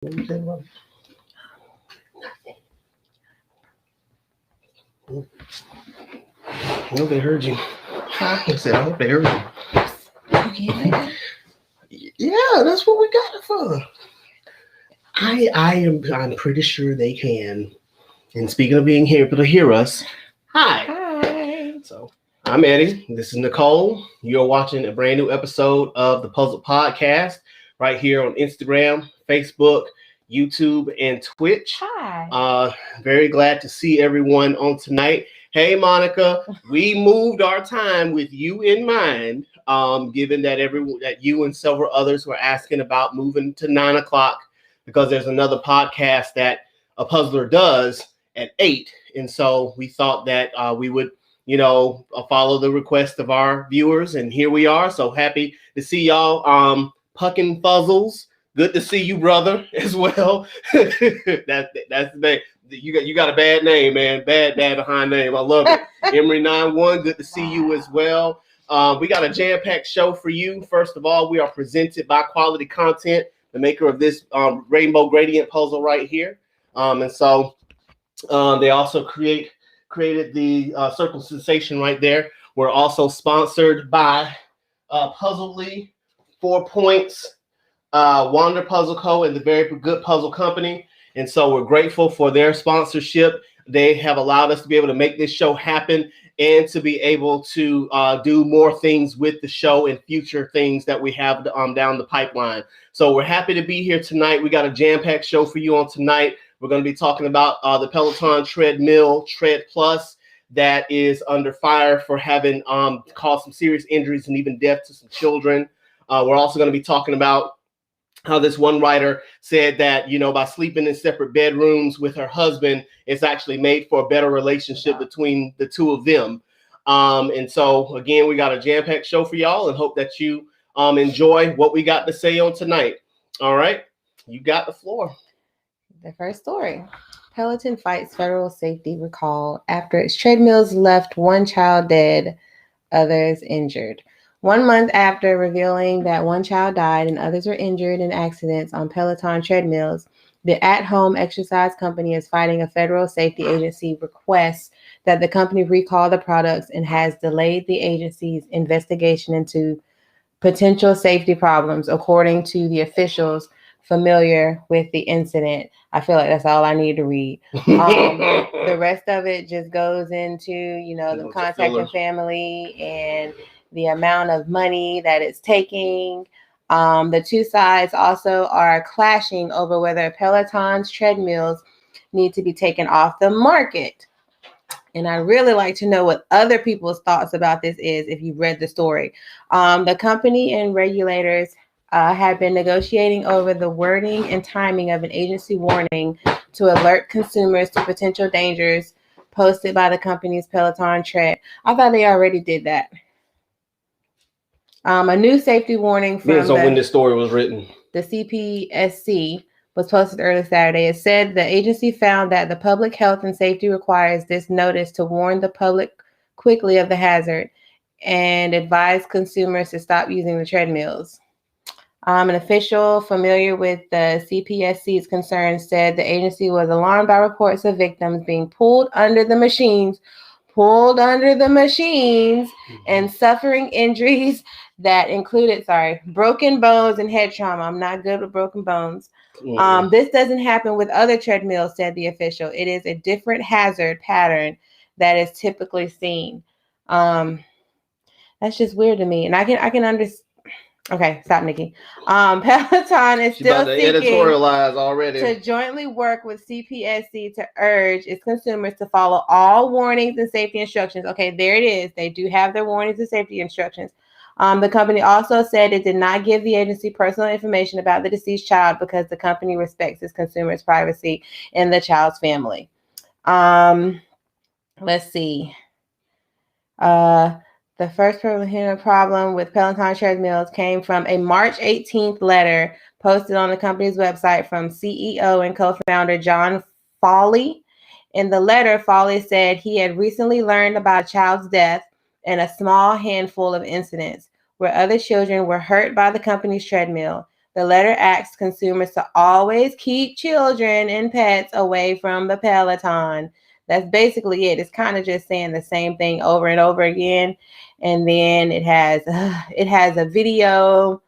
What you think about it? I hope they heard you. I said, I hope they heard you. You can't like that. Yeah, that's what we got it for. I'm pretty sure they can. And speaking of being able to hear us, hi. Hi. So I'm Eddie. This is Nicole. You're watching a brand new episode of the Puzzle Podcast right here on Instagram, Facebook, YouTube, and Twitch. Hi. Very glad to see everyone on tonight. Hey, Monica, we moved our time with you in mind, given that that you and several others were asking about moving to 9 o'clock because there's another podcast that a puzzler does at 8. And so we thought that we would, follow the request of our viewers. And here we are. So happy to see y'all. Puckin' Fuzzles. Good to see you, brother, as well. That's the name. You got a bad name, man. Bad behind name. I love it. Emery91, good to see you as well. We got a jam-packed show for you. First of all, we are presented by Quality Content, the maker of this rainbow gradient puzzle right here. And so they also created the circle sensation right there. We're also sponsored by Puzzledly, 4 Points, Wander Puzzle Co., and the Very Good Puzzle Company. And so we're grateful for their sponsorship. They have allowed us to be able to make this show happen and to be able to do more things with the show and future things that we have down the pipeline. So we're happy to be here tonight. We got a jam-packed show for you on tonight. We're going to be talking about the Peloton treadmill, Tread Plus, that is under fire for having caused some serious injuries and even death to some children. We're also going to be talking about how this one writer said that, by sleeping in separate bedrooms with her husband, it's actually made for a better relationship between the two of them. And so, again, we got a jam-packed show for y'all and hope that you enjoy what we got to say on tonight. All right, you got the floor. The first story. Peloton fights federal safety recall after its treadmills left one child dead, others injured. 1 month after revealing that one child died and others were injured in accidents on Peloton treadmills, the at-home exercise company is fighting a federal safety agency request that the company recall the products and has delayed the agency's investigation into potential safety problems, according to the officials familiar with the incident. I feel like that's all I need to read. The rest of it just goes into, them contacting family and the amount of money that it's taking. The two sides also are clashing over whether Peloton's treadmills need to be taken off the market. And I really like to know what other people's thoughts about this is if you've read the story. The company and regulators have been negotiating over the wording and timing of an agency warning to alert consumers to potential dangers posted by the company's Peloton tread. I thought they already did that. A new safety warning from when this story was written, the CPSC was posted early Saturday. It said the agency found that the public health and safety requires this notice to warn the public quickly of the hazard and advise consumers to stop using the treadmills. An official familiar with the CPSC's concerns said the agency was alarmed by reports of victims being pulled under the machines and suffering injuries that included, broken bones and head trauma. I'm not good with broken bones. This doesn't happen with other treadmills, said the official. It is a different hazard pattern that is typically seen. That's just weird to me. And I can understand. Okay, stop, Nikki. Peloton is still seeking editorialize already to jointly work with CPSC to urge its consumers to follow all warnings and safety instructions. Okay, there it is. They do have their warnings and safety instructions. The company also said it did not give the agency personal information about the deceased child because the company respects its consumers' privacy and the child's family. Let's see. The first problem with Peloton treadmills came from a March 18th letter posted on the company's website from CEO and co-founder John Foley. In the letter, Foley said he had recently learned about a child's death and a small handful of incidents where other children were hurt by the company's treadmill, The letter asks consumers to always keep children and pets away from the Peloton. That's basically it. It's kind of just saying the same thing over and over again. And then it has a video.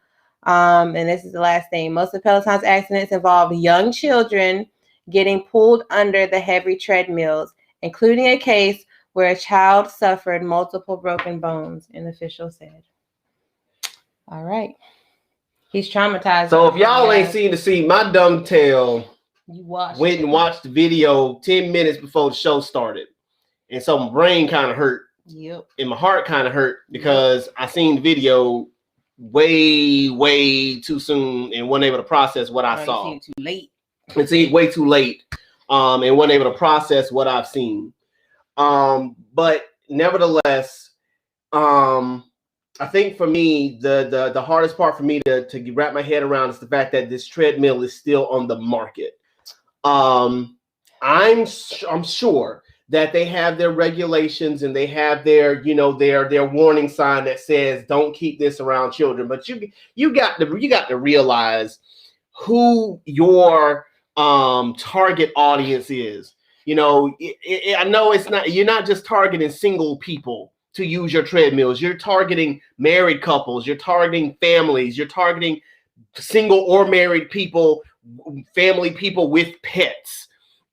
And this is the last thing. Most of Peloton's accidents involve young children getting pulled under the heavy treadmills, including a case where a child suffered multiple broken bones, an official said. All right. He's traumatized. So if y'all ain't seen the scene, my dumb tail went and watched the video 10 minutes before the show started. And so my brain kind of hurt. Yep. And my heart kind of hurt because I seen the video way too soon and wasn't able to process what I saw. You see it too late. It's way too late. And wasn't able to process what I've seen. But nevertheless, I think for me, the hardest part for me to wrap my head around is the fact that this treadmill is still on the market. I'm sure that they have their regulations and they have their warning sign that says don't keep this around children. But you got to realize who your target audience is. I know you're not just targeting single people to use your treadmills. You're targeting married couples. You're targeting families. You're targeting single or married people, family people with pets.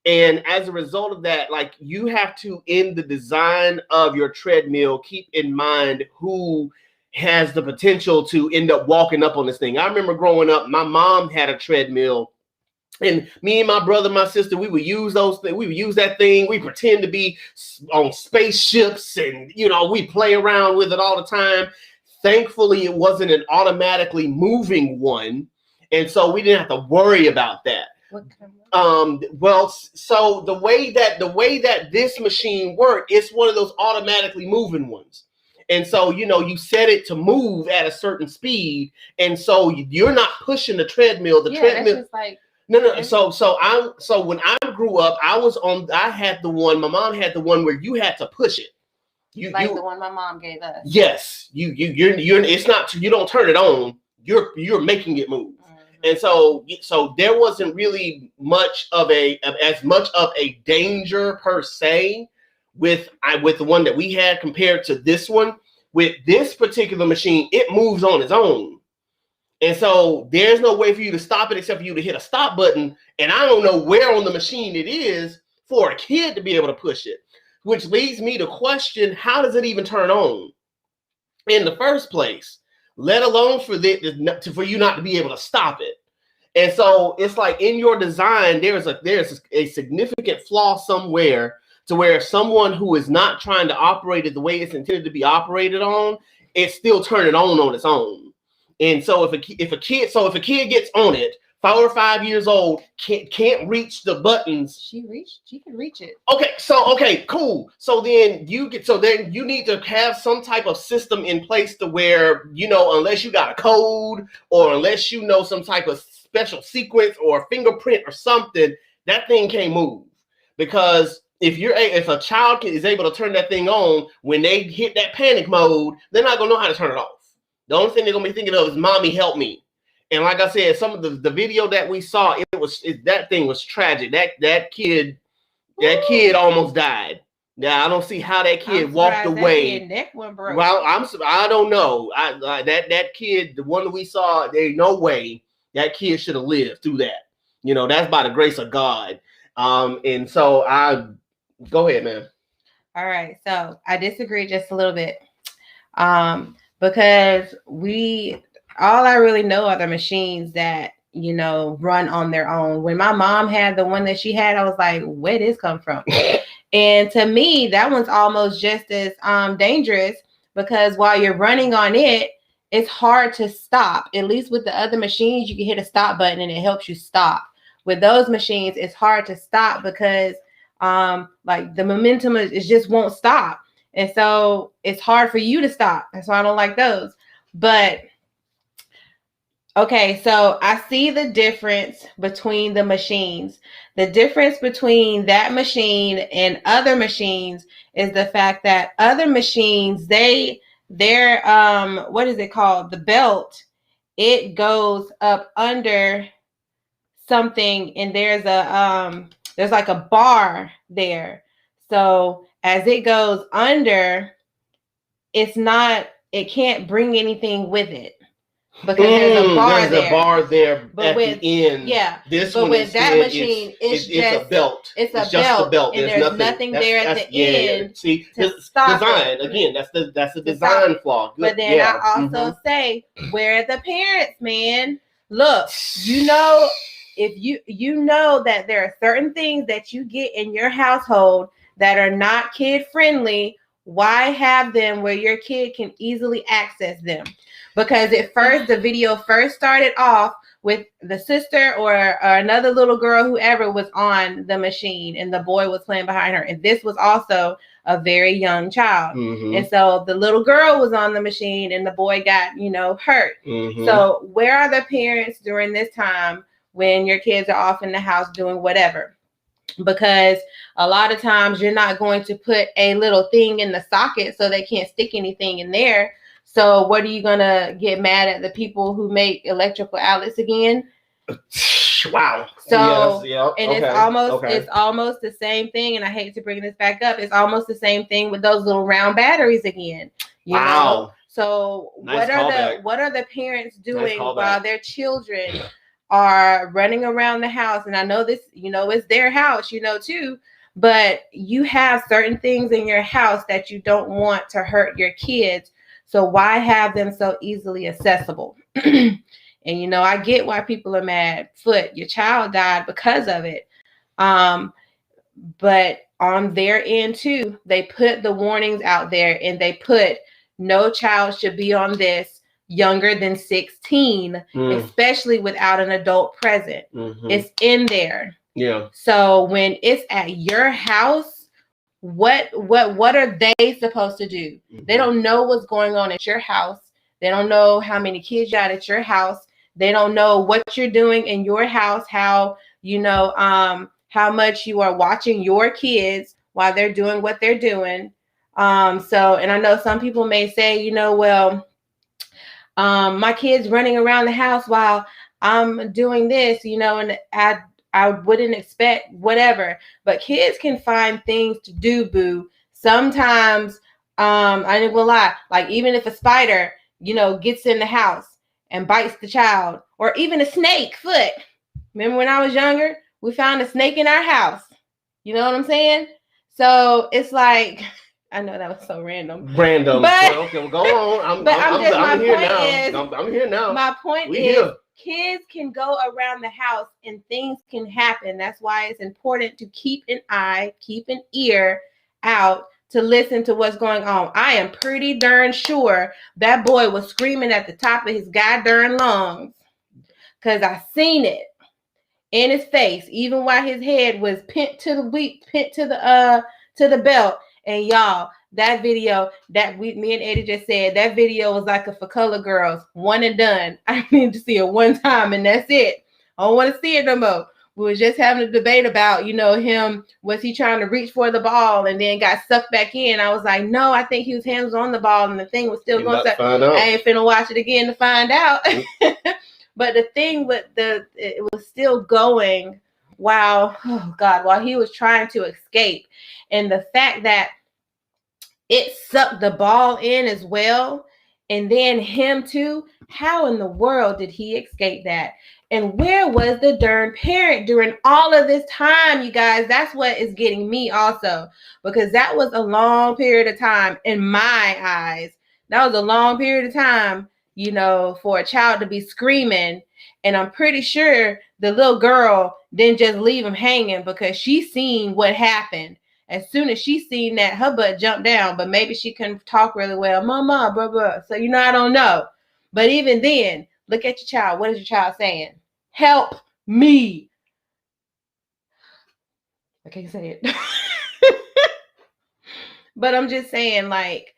And as a result of that, like, you have to, in the design of your treadmill, keep in mind who has the potential to end up walking up on this thing. I remember growing up, my mom had a treadmill. And me and my brother, my sister, we would use those things. We would use that thing. We pretend to be on spaceships, and we play around with it all the time. Thankfully, it wasn't an automatically moving one, and so we didn't have to worry about that. What kind of so the way that this machine worked, it's one of those automatically moving ones. And so, you set it to move at a certain speed, and so you're not pushing the treadmill. The treadmill. That's just like. No. So when I grew up, I had the one. My mom had the one where you had to push it. The one my mom gave us. Yes, you're. It's not. You don't turn it on. You're making it move. Mm-hmm. And so there wasn't really much of a danger per se with the one that we had compared to this one. With this particular machine, it moves on its own. And so there's no way for you to stop it except for you to hit a stop button. And I don't know where on the machine it is for a kid to be able to push it, which leads me to question, how does it even turn on in the first place, let alone for you not to be able to stop it? And so it's like, in your design, there's a significant flaw somewhere to where someone who is not trying to operate it the way it's intended to be operated on, it's still turning on its own. And so if a kid gets on it, 4 or 5 years old, can't reach the buttons. She can reach it. Okay, cool. So then you need to have some type of system in place to where, unless you got a code or unless some type of special sequence or fingerprint or something, that thing can't move. Because if a child is able to turn that thing on, when they hit that panic mode, they're not gonna know how to turn it off. The only thing they're gonna be thinking of is "Mommy, help me." And like I said, some of the video that we saw, that thing was tragic. That kid almost died. Yeah, I don't see how that kid walked away. That neck went broke. Well, I don't know. That kid, the one that we saw, there's no way that kid should have lived through that. That's by the grace of God. And so go ahead, man. All right, so I disagree just a little bit. Because all I really know are the machines that, run on their own. When my mom had the one that she had, I was like, where did this come from? And to me, that one's almost just as dangerous, because while you're running on it, it's hard to stop. At least with the other machines, you can hit a stop button and it helps you stop. With those machines, it's hard to stop because the momentum is just won't stop. And so it's hard for you to stop. That's why I don't like those. But okay, so I see the difference between the machines. The difference between that machine and other machines is the fact that other machines, their what is it called? The belt it goes up under something, and there's like a bar there. So as it goes under, it can't bring anything with it. Because there's a bar there but at the end. Yeah. This but one with that machine, it's a belt. It's just belt, a belt. And there's nothing there at the end. See, to stop design it. again. That's the design flaw. Good. But then I also say, where are the parents, man? Look, if you know that there are certain things that you get in your household that are not kid friendly, why have them where your kid can easily access them? Because the video first started off with the sister or another little girl, whoever was on the machine, and the boy was playing behind her. And this was also a very young child. And so the little girl was on the machine and the boy got, hurt. So where are the parents during this time when your kids are off in the house doing whatever? Because a lot of times you're not going to put a little thing in the socket so they can't stick anything in there. So what are you going to get mad at the people who make electrical outlets again? Wow. So, and it's almost the same thing. And I hate to bring this back up. It's almost the same thing with those little round batteries again. You know? So what are the parents doing while their children are running around the house? And I know this, it's their house, too. But you have certain things in your house that you don't want to hurt your kids. So why have them so easily accessible? And, I get why people are mad. Your child died because of it. But on their end, too, they put the warnings out there, and they put no child should be on this younger than 16, especially without an adult present. It's in there. Yeah. So when it's at your house, what are they supposed to do? They don't know what's going on at your house. They don't know how many kids you got at your house. They don't know what you're doing in your house, how much you are watching your kids while they're doing what they're doing. So, and I know some people may say, my kid's running around the house while I'm doing this, and I wouldn't expect whatever. But kids can find things to do, boo. Sometimes, I ain't gonna lie, like even if a spider, gets in the house and bites the child, or even a snake foot. Remember when I was younger, we found a snake in our house. You know what I'm saying? So it's like, I know that was so random. But okay, well, go on. I'm here now. My point is, kids can go around the house and things can happen. That's why it's important to keep an eye, keep an ear out to listen to what's going on. I am pretty darn sure that boy was screaming at the top of his goddamn lungs, because I seen it in his face, even while his head was pinned to the belt. And y'all, that video that me and Eddie just said, that video was like a for color girls, one and done. I need to see it one time and that's it. I don't want to see it no more. We were just having a debate about, him, was he trying to reach for the ball and then got sucked back in? I was like, no, I think his hands was on the ball and the thing was still going. I ain't finna watch it again to find out. But the thing with it was still going while he was trying to escape. And the fact that it sucked the ball in as well, and then him too, how in the world did he escape that? And where was the darn parent during all of this time, you guys? That's what is getting me also, because that was a long period of time in my eyes. That was a long period of time, for a child to be screaming. And I'm pretty sure the little girl didn't just leave him hanging, because she seen what happened. As soon as she seen that, her butt jumped down, but maybe she couldn't talk really well. Mama, blah, blah. So, I don't know. But even then, look at your child. What is your child saying? Help me. I can't say it. But I'm just saying, like,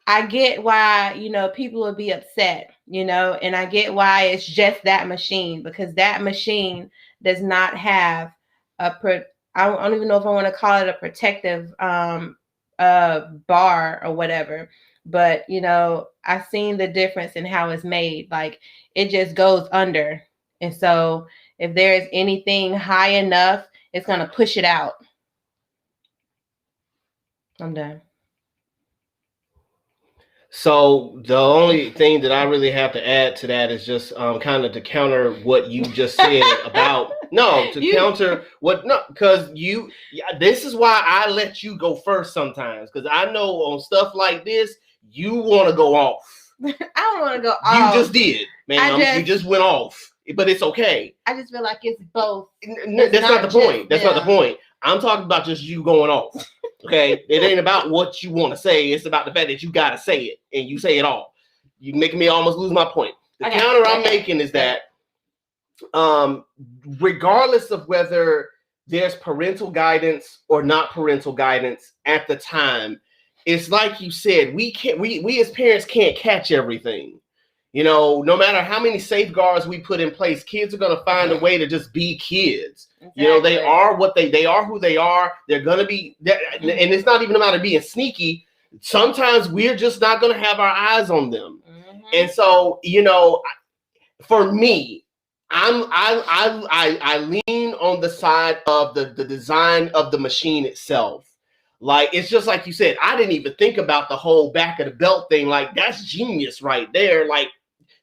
I get why, people will be upset, and I get why it's just that machine, because that machine does not have I don't even know if I want to call it a protective bar or whatever, but I've seen the difference in how it's made. Like it just goes under. And so if there's anything high enough, it's going to push it out. I'm done. So the only thing that I really have to add to that is just kind of to counter what you just said about counter what because this is why I let you go first sometimes, because I know on stuff like this you want to go off. I don't want to go off. You just did, ma'am. You just went off, but it's okay. I just feel like it's both. That's not the point. That's not the point. I'm talking about just you going off. Okay, it ain't about what you want to say. It's about the fact that you got to say it, and you say it all. You're making me almost lose my point. The counter I'm making is that regardless of whether there's parental guidance or not parental guidance at the time, it's like you said, we as parents can't catch everything. No matter how many safeguards we put in place, kids are going to find a way to just be kids. Exactly. They are what they are who they are. They're going to be, and it's not even about it being sneaky. Sometimes we're just not going to have our eyes on them. Mm-hmm. And so, for me, I lean on the side of the design of the machine itself. Like, it's just like you said, I didn't even think about the whole back of the belt thing. Like, that's genius right there. Like,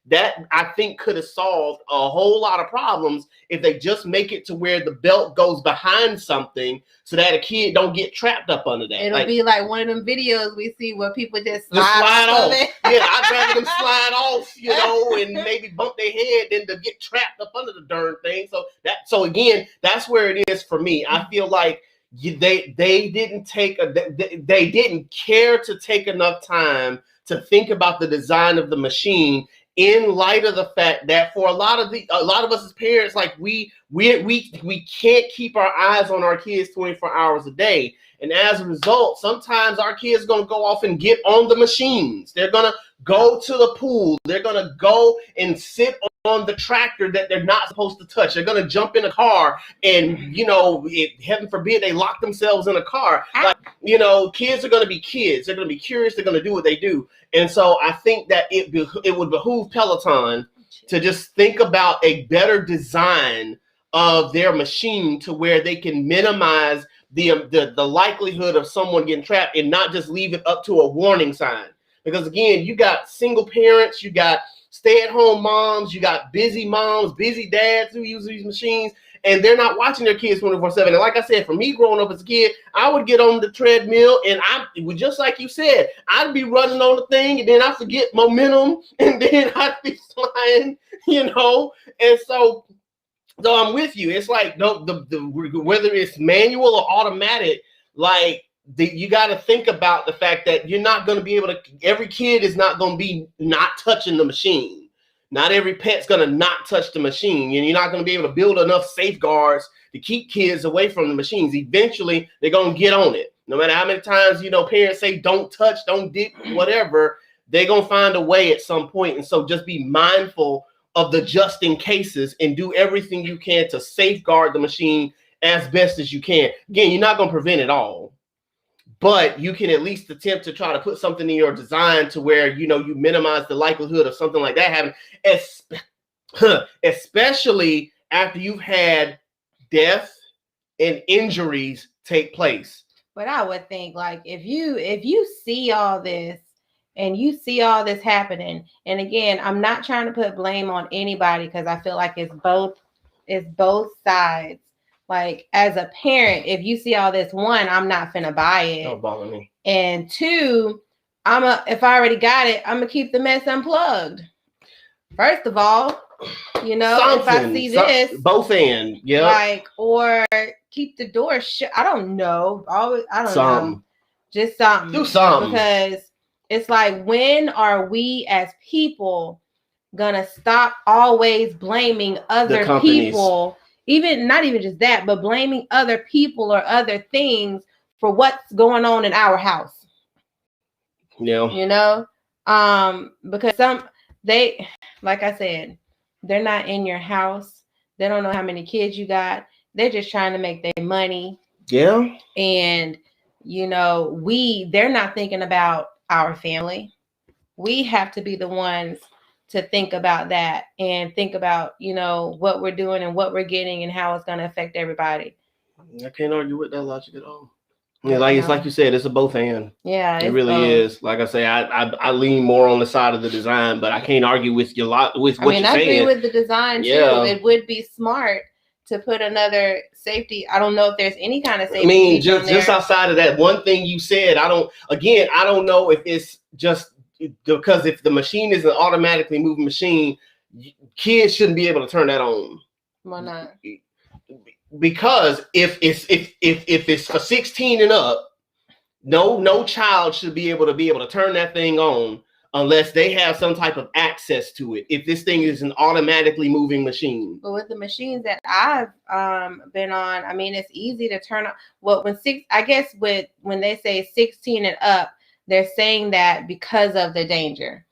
that I think could have solved a whole lot of problems if they just make it to where the belt goes behind something so that a kid don't get trapped up under that. It'll be like one of them videos we see where people just slide off. Yeah, I'd rather them slide off, and maybe bump their head than to get trapped up under the darn thing. So again, that's where it is for me. I feel like they didn't they didn't care to take enough time to think about the design of the machine, in light of the fact that for a lot of us as parents, like we can't keep our eyes on our kids 24 hours a day. And as a result, sometimes our kids are going to go off and get on the machines. They're going to go to the pool. They're going to go and sit on the tractor that they're not supposed to touch. They're going to jump in a car and, heaven forbid, they lock themselves in a car. Like, kids are going to be kids. They're going to be curious. They're going to do what they do. And so I think that it would behoove Peloton to just think about a better design of their machine to where they can minimize the likelihood of someone getting trapped and not just leave it up to a warning sign. Because again, you got single parents, you got stay-at-home moms, you got busy moms, busy dads who use these machines, and they're not watching their kids 24/7. And like I said, for me growing up as a kid, I would get on the treadmill, and it was just like you said, I'd be running on the thing, and then I forget momentum, and then I'd be flying, And so I'm with you. It's like whether it's manual or automatic, like you got to think about the fact that you're not going to be able to. Every kid is not going to be not touching the machine. Not every pet's going to not touch the machine, and you're not going to be able to build enough safeguards to keep kids away from the machines. Eventually, they're going to get on it. No matter how many times parents say don't touch, don't dip, whatever, they're going to find a way at some point. And so just be mindful of the just in cases and do everything you can to safeguard the machine as best as you can. Again, you're not going to prevent it all, but you can at least attempt to try to put something in your design to where, you minimize the likelihood of something like that happening, especially after you've had death and injuries take place. But I would think, like, if you see all this, and you see all this happening, and again, I'm not trying to put blame on anybody because I feel like it's both sides. Like, as a parent, if you see all this, one, I'm not finna buy it. Don't bother me. And two, if I already got it, I'm gonna keep the mess unplugged. First of all, if I see this, both ends, yeah, like, or keep the door shut. I don't know. I don't know. Just something. Do something. Because it's like, when are we as people gonna stop always blaming other people? Not even just that, but blaming other people or other things for what's going on in our house. Yeah. Because like I said, they're not in your house. They don't know how many kids you got. They're just trying to make their money. Yeah. And they're not thinking about our family. we have to be the ones to think about that and think about, what we're doing and what we're getting and how it's going to affect everybody. I can't argue with that logic at all. It's like you said, it's a both and. Yeah, it really is. Like I say, I lean more on the side of the design, but I can't argue with your lot with what you're saying. I agree with the design too. It would be smart to put another safety. I don't know if there's any kind of safety. Just outside of that one thing you said, I don't know if it's just because if the machine is an automatically moving machine, kids shouldn't be able to turn that on. Why not? Because if it's for 16 and up, no child should be able to turn that thing on unless they have some type of access to it. If this thing is an automatically moving machine. But with the machines that I've been on, it's easy to turn on. Well, when they say 16 and up, they're saying that because of the danger.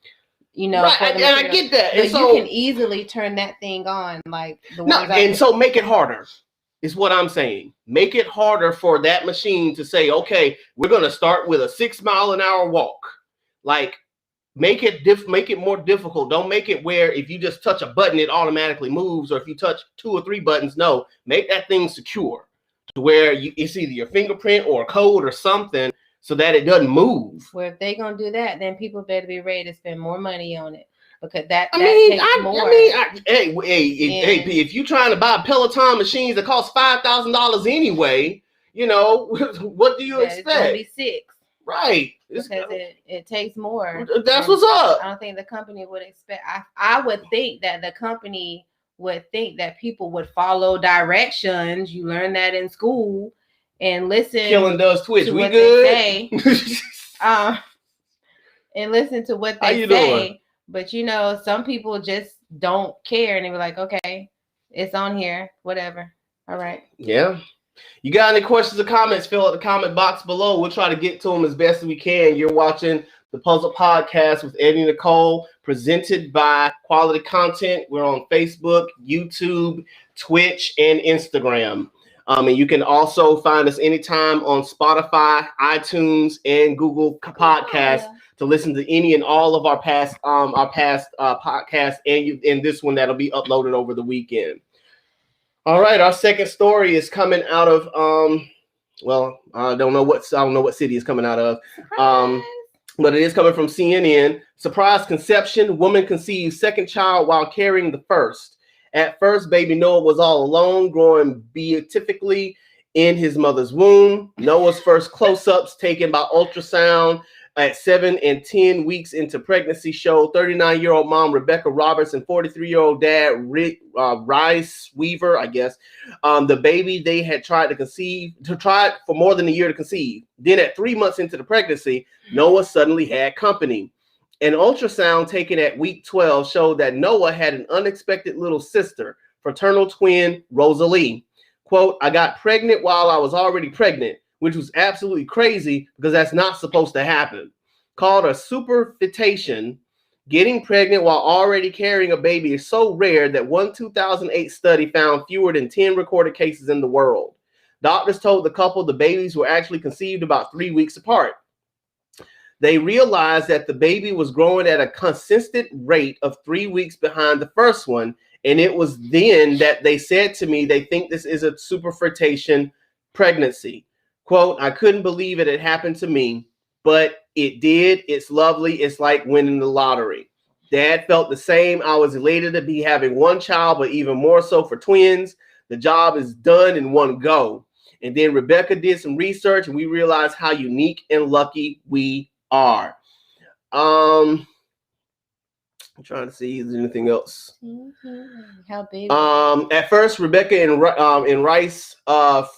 Right, and I get that. But so, you can easily turn that thing on, like the ones. So make it harder. Is what I'm saying. Make it harder for that machine to say, okay, we're going to start with a 6 mile an hour walk. Like, make it more difficult. Don't make it where if you just touch a button, it automatically moves, or if you touch 2 or 3 buttons, no. Make that thing secure to where it's either your fingerprint or a code or something so that it doesn't move. Well, if they're going to do that, then people better be ready to spend more money on it. Because that takes more. If you're trying to buy Peloton machines that cost $5,000 anyway, what do you expect? It's gonna be 6, right? Because it takes more. That's what's up. I don't think the company would expect. I would think that the company would think that people would follow directions. You learn that in school and listen. Killing does Twitch. We good. They say, and listen to what they say. Doing? But some people just don't care, and they were like, "Okay, it's on here, whatever." All right. Yeah. You got any questions or comments? Fill out the comment box below. We'll try to get to them as best as we can. You're watching the Puzzle Podcast with Eddie and Nicole, presented by Quality Content. We're on Facebook, YouTube, Twitch, and Instagram. And you can also find us anytime on Spotify, iTunes, and Google Podcasts. To listen to any and all of our past podcasts and this one that'll be uploaded over the weekend. All right, our second story is coming out of I don't know what city it's coming out of, but it is coming from CNN. Surprise conception: woman conceives second child while carrying the first. At first, baby Noah was all alone, growing beatifically in his mother's womb. Noah's first close-ups taken by ultrasound at 7 and 10 weeks into pregnancy showed 39-year-old mom Rebecca Roberts and 43-year-old dad Rice Weaver, I guess, the baby they had tried for more than a year to conceive. Then at 3 months into the pregnancy, Noah suddenly had company. An ultrasound taken at week 12 showed that Noah had an unexpected little sister, fraternal twin Rosalie. Quote, "I got pregnant while I was already pregnant, which was absolutely crazy because that's not supposed to happen. Called a superfetation, getting pregnant while already carrying a baby is so rare that one 2008 study found fewer than 10 recorded cases in the world. Doctors told the couple the babies were actually conceived about 3 weeks apart. They realized that the baby was growing at a consistent rate of 3 weeks behind the first one, and it was then that they said to me they think this is a superfetation pregnancy. Quote, I couldn't believe it had happened to me, but it did. It's lovely. It's like winning the lottery. Dad felt the same. I was elated to be having one child, but even more so for twins. The job is done in one go." And then Rebecca did some research, and we realized how unique and lucky we are. I'm trying to see if there's anything else. How big? At first, Rebecca and Rice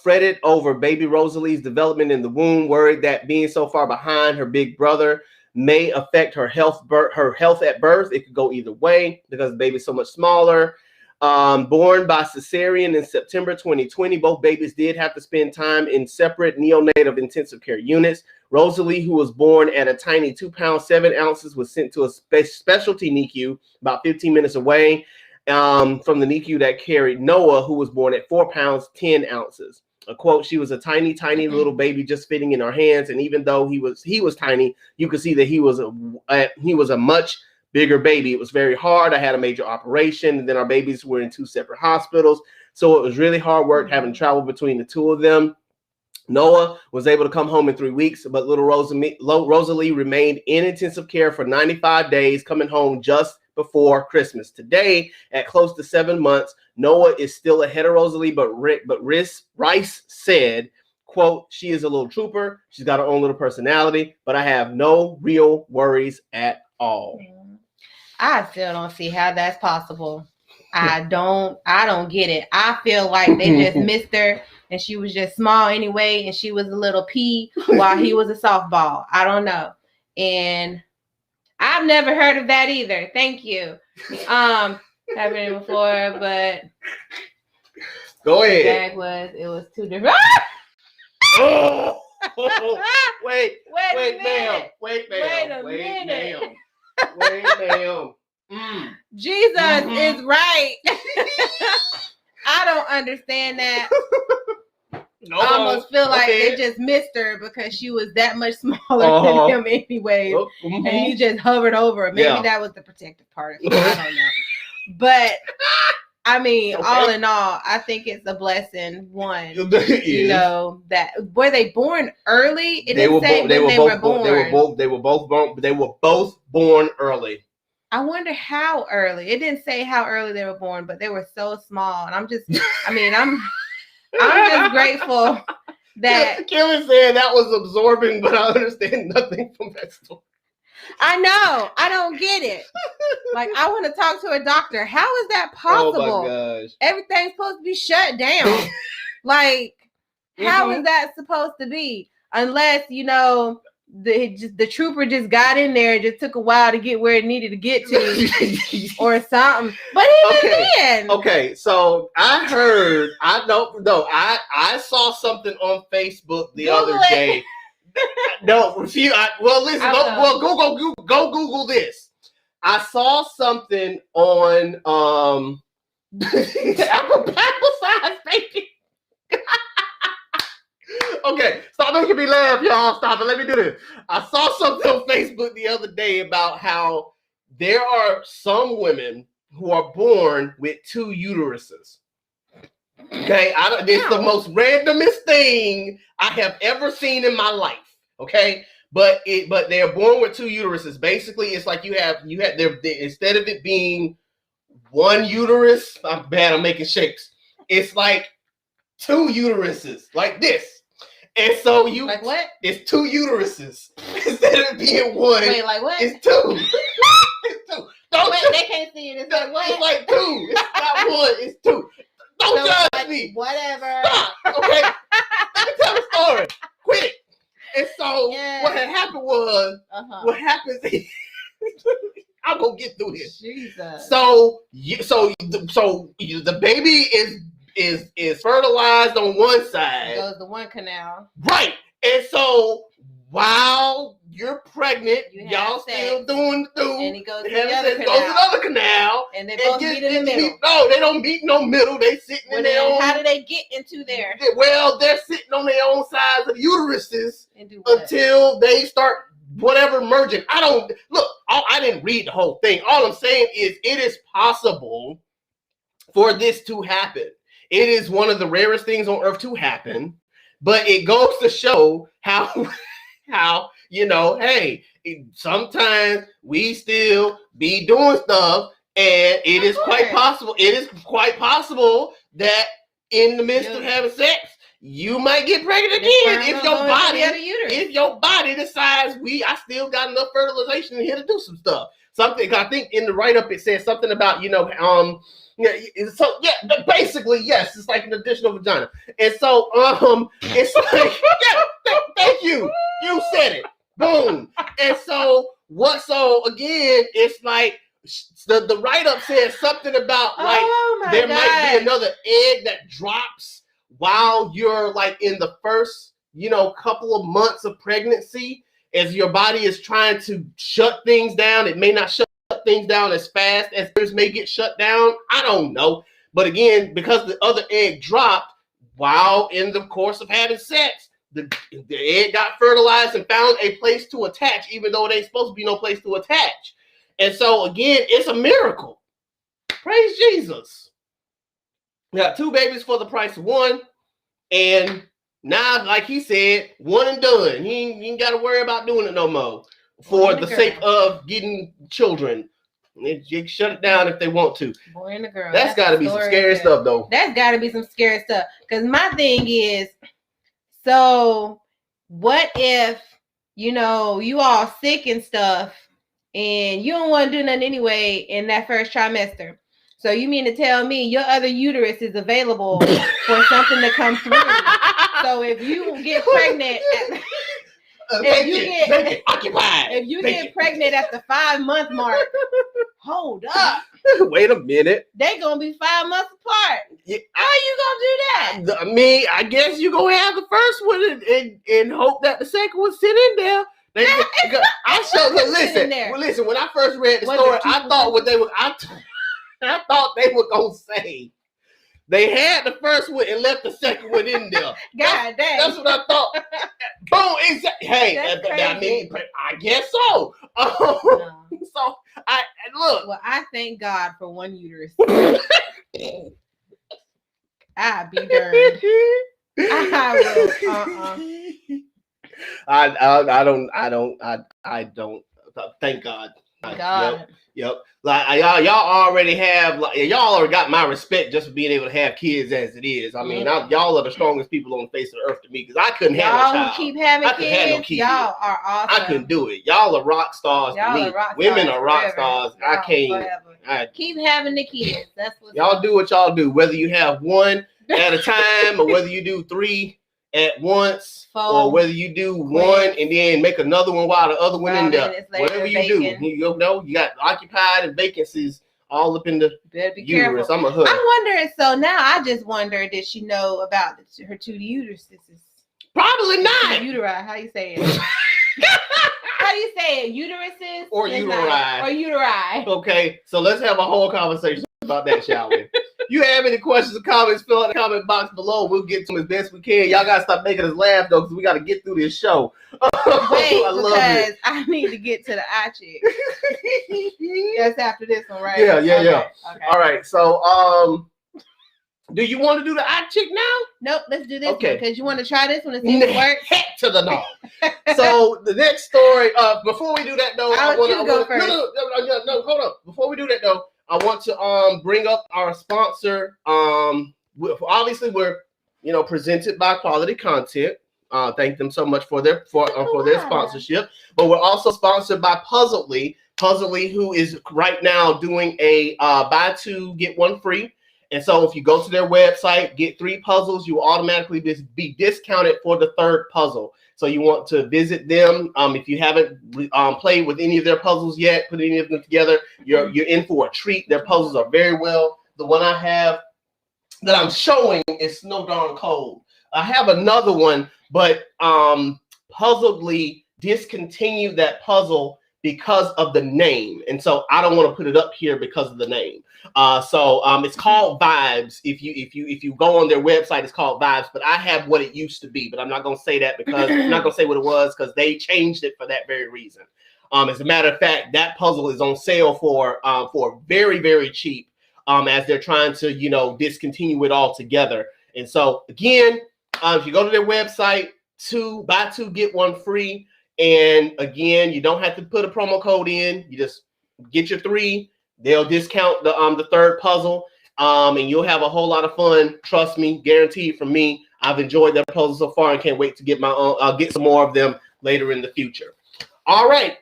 fretted over baby Rosalie's development in the womb, worried that being so far behind her big brother may affect her health at birth. It could go either way because the baby's so much smaller. Born by cesarean in September 2020, both babies did have to spend time in separate neonatal intensive care units. Rosalie, who was born at a tiny 2 pounds 7 ounces, was sent to a specialty NICU about 15 minutes away from the NICU that carried Noah, who was born at 4 pounds 10 ounces. a quote, she was a tiny, tiny little baby just fitting in our hands. And even though he was tiny, you could see that he was a much bigger baby. It was very hard. I had a major operation, and then our babies were in 2 separate hospitals. So it was really hard work having to travel between the 2 of them. Noah was able to come home in 3 weeks, but little Rosalie remained in intensive care for 95 days, coming home just before Christmas. Today, at close to 7 months, Noah is still ahead of Rosalie, but Rice said, quote, she is a little trooper. She's got her own little personality, but I have no real worries at all. I still don't see how that's possible. I don't get it. I feel like they just missed her, and she was just small anyway, and she was a little pea while he was a softball. I don't know. And I've never heard of that either. Thank you. Haven't it before, but go ahead. It was 2 different. Oh, wait, ma'am. Jesus is right. I don't understand that. No, I almost feel like they just missed her because she was that much smaller than him anyway. And he just hovered over her. Maybe that was the protective part of it. I don't know. But I mean, all in all, I think it's a blessing. One, you know, that were they born early? It didn't say when they were born. They were both born early. I wonder how early. It didn't say how early they were born, but they were so small. And I'm just grateful that Kelly said that was absorbing, but I understand nothing from that story. I know. I don't get it. Like, I want to talk to a doctor. How is that possible? Oh my gosh. Everything's supposed to be shut down. Like, how is that supposed to be? Unless, you know, the trooper just got in there and just took a while to get where it needed to get to or something. But even then. Okay, so I saw something on Facebook the other day. No, listen. Go Google this. I saw something on apple size baby. Okay, stop making me laugh, y'all. Stop it. Let me do this. I saw something on Facebook the other day about how there are some women who are born with 2 uteruses. Okay, it's the most randomest thing I have ever seen in my life. Okay, but they're born with 2 uteruses. Basically, it's like you have instead of it being 1 uterus. I'm making shakes. It's like 2 uteruses, like this. And so you like what? It's 2 uteruses instead of it being 1. Wait, like what? It's 2. It's 2. They can't see it. It's like what? It's like 2. It's not 1. It's 2. Don't judge me. Whatever. Stop. Okay. Let me tell the story. Quit it. And so what had happened was, what happens is, I'm gonna get through this. Jesus. So the baby is fertilized on one side. Goes the one canal. Right. And so while you're pregnant, y'all still doing the do. And he goes to the other canal. And they both meet in the middle. No, they don't meet no middle. They sitting in their own. How do they get into there? Well, they're sitting on their own sides of the uteruses until they start whatever merging. I didn't read the whole thing. All I'm saying is it is possible for this to happen. It is one of the rarest things on earth to happen, but it goes to show how hey, sometimes we still be doing stuff, and it is quite possible. It is quite possible that in the midst of having sex, you might get pregnant again if your body decides I still got enough fertilization in here to do some stuff. Something I think in the write-up it says something about basically yes, it's like an additional vagina, and so it's like thank you, you said it, boom, and so what? So again, it's like the write-up says something about like there might be another egg that drops while you're like in the first couple of months of pregnancy, as your body is trying to shut things down. It may not shut things down as fast as yours may get shut down. I don't know. But again, because the other egg dropped, while in the course of having sex, the egg got fertilized and found a place to attach, even though it ain't supposed to be no place to attach. And so again, it's a miracle. Praise Jesus. We got 2 babies for the price of 1. And now, like he said, 1 and done. He ain't got to worry about doing it no more for the sake of getting children. They shut it down if they want to. Boy and a girl. That's got to be some scary stuff, though. That's got to be some scary stuff. Because my thing is, so what if, you all sick and stuff, and you don't want to do nothing anyway in that first trimester? So you mean to tell me your other uterus is available for something to come through? So if you get pregnant, if you get pregnant at the 5-month mark, hold up. Wait a minute. They gonna be 5 months apart. Yeah. How you gonna do that? I guess you gonna have the first one and hope that the second one sit in there. Listen. When I first read the story, I thought they were gonna say they had the first one and left the second one in there. God dang. That's what I thought. Boom, exactly. Hey, I guess so. So I look. Well, I thank God for 1 uterus. I'd be darned. I don't. Thank God. God. Yep. Like y'all already have, y'all already got my respect just for being able to have kids as it is. I mean, y'all are the strongest people on the face of the earth to me, because I couldn't have no child. Y'all keep having kids. Have no kids. Y'all are awesome. I couldn't do it. Y'all are rock stars to me. Women are rock stars. I can't. Keep having the kids. That's what y'all do. What y'all do, whether you have 1 at a time or whether you do 3 at once, or whether you do 1 and then make another one while the other one in there. Whatever you do, you got occupied and vacancies all up in the uterus. I'm a hood. I'm wondering. So now I just wonder, did she know about her 2 uteruses? Probably not. Uteri. How you say it? How do you say it? Uteruses or uteri? Or uteri. Okay, so let's have a whole conversation about that, shall we? You have any questions or comments, fill out the comment box below. We'll get to them as best we can. Y'all got to stop making us laugh, though, because we got to get through this show. Because I need to get to the eye check. That's after this one, right? Yeah. Okay. All right. So, do you want to do the eye check now? Nope. Let's do this one, because you want to try this one and see if it works. Heck to the no. So, the next story, before we do that, though, I want you to go first. No, hold up. Before we do that, though, I want to bring up our sponsor. Obviously, we're presented by Quality Content. Thank them so much for their sponsorship. But we're also sponsored by Puzzledly. Puzzledly, who is right now doing a buy 2 get 1 free. And so if you go to their website, get 3 puzzles, you automatically be discounted for the 3rd puzzle. So you want to visit them. If you haven't played with any of their puzzles yet, put any of them together, you're in for a treat. Their puzzles are very well. The one I have that I'm showing is so darn cold. I have another one, but Puzzledly discontinued that puzzle because of the name, and so I don't want to put it up here because of the name. So it's called Vibes. If you go on their website, it's called Vibes. But I have what it used to be, but I'm not gonna say that because I'm not gonna say what it was, because they changed it for that very reason. As a matter of fact, that puzzle is on sale for very, very cheap. As they're trying to discontinue it altogether. And so again, if you go to their website, buy 2 get 1 free. And again, you don't have to put a promo code in. You just get your 3. They'll discount the 3rd puzzle, and you'll have a whole lot of fun. Trust me, guaranteed from me. I've enjoyed their puzzles so far and can't wait to get get some more of them later in the future. All right,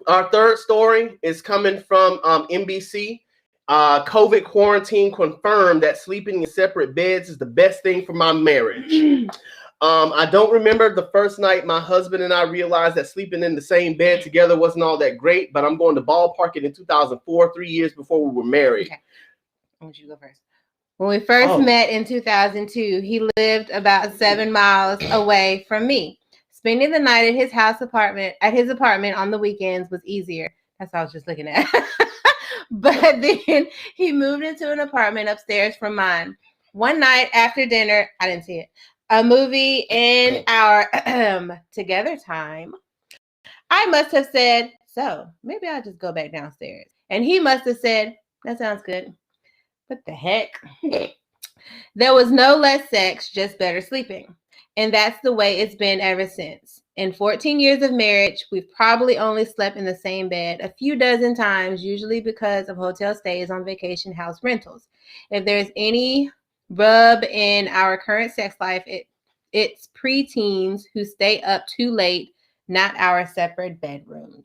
our 3rd story is coming from NBC. COVID quarantine confirmed that sleeping in separate beds is the best thing for my marriage. I don't remember the first night my husband and I realized that sleeping in the same bed together wasn't all that great, but I'm going to ballpark it in 2004, 3 years before we were married. Okay. I want you to go first. When we first met in 2002, he lived about 7 miles away from me. Spending the night at his apartment on the weekends was easier. That's what I was just looking at. But then he moved into an apartment upstairs from mine. One night after dinner, I didn't see it, a movie in our together time, I must have said, so maybe I'll just go back downstairs. And he must have said, that sounds good. What the heck? There was no less sex, just better sleeping. And that's the way it's been ever since. In 14 years of marriage, we've probably only slept in the same bed a few dozen times, usually because of hotel stays on vacation house rentals. If there's any rub in our current sex life, it's preteens who stay up too late, not our separate bedrooms.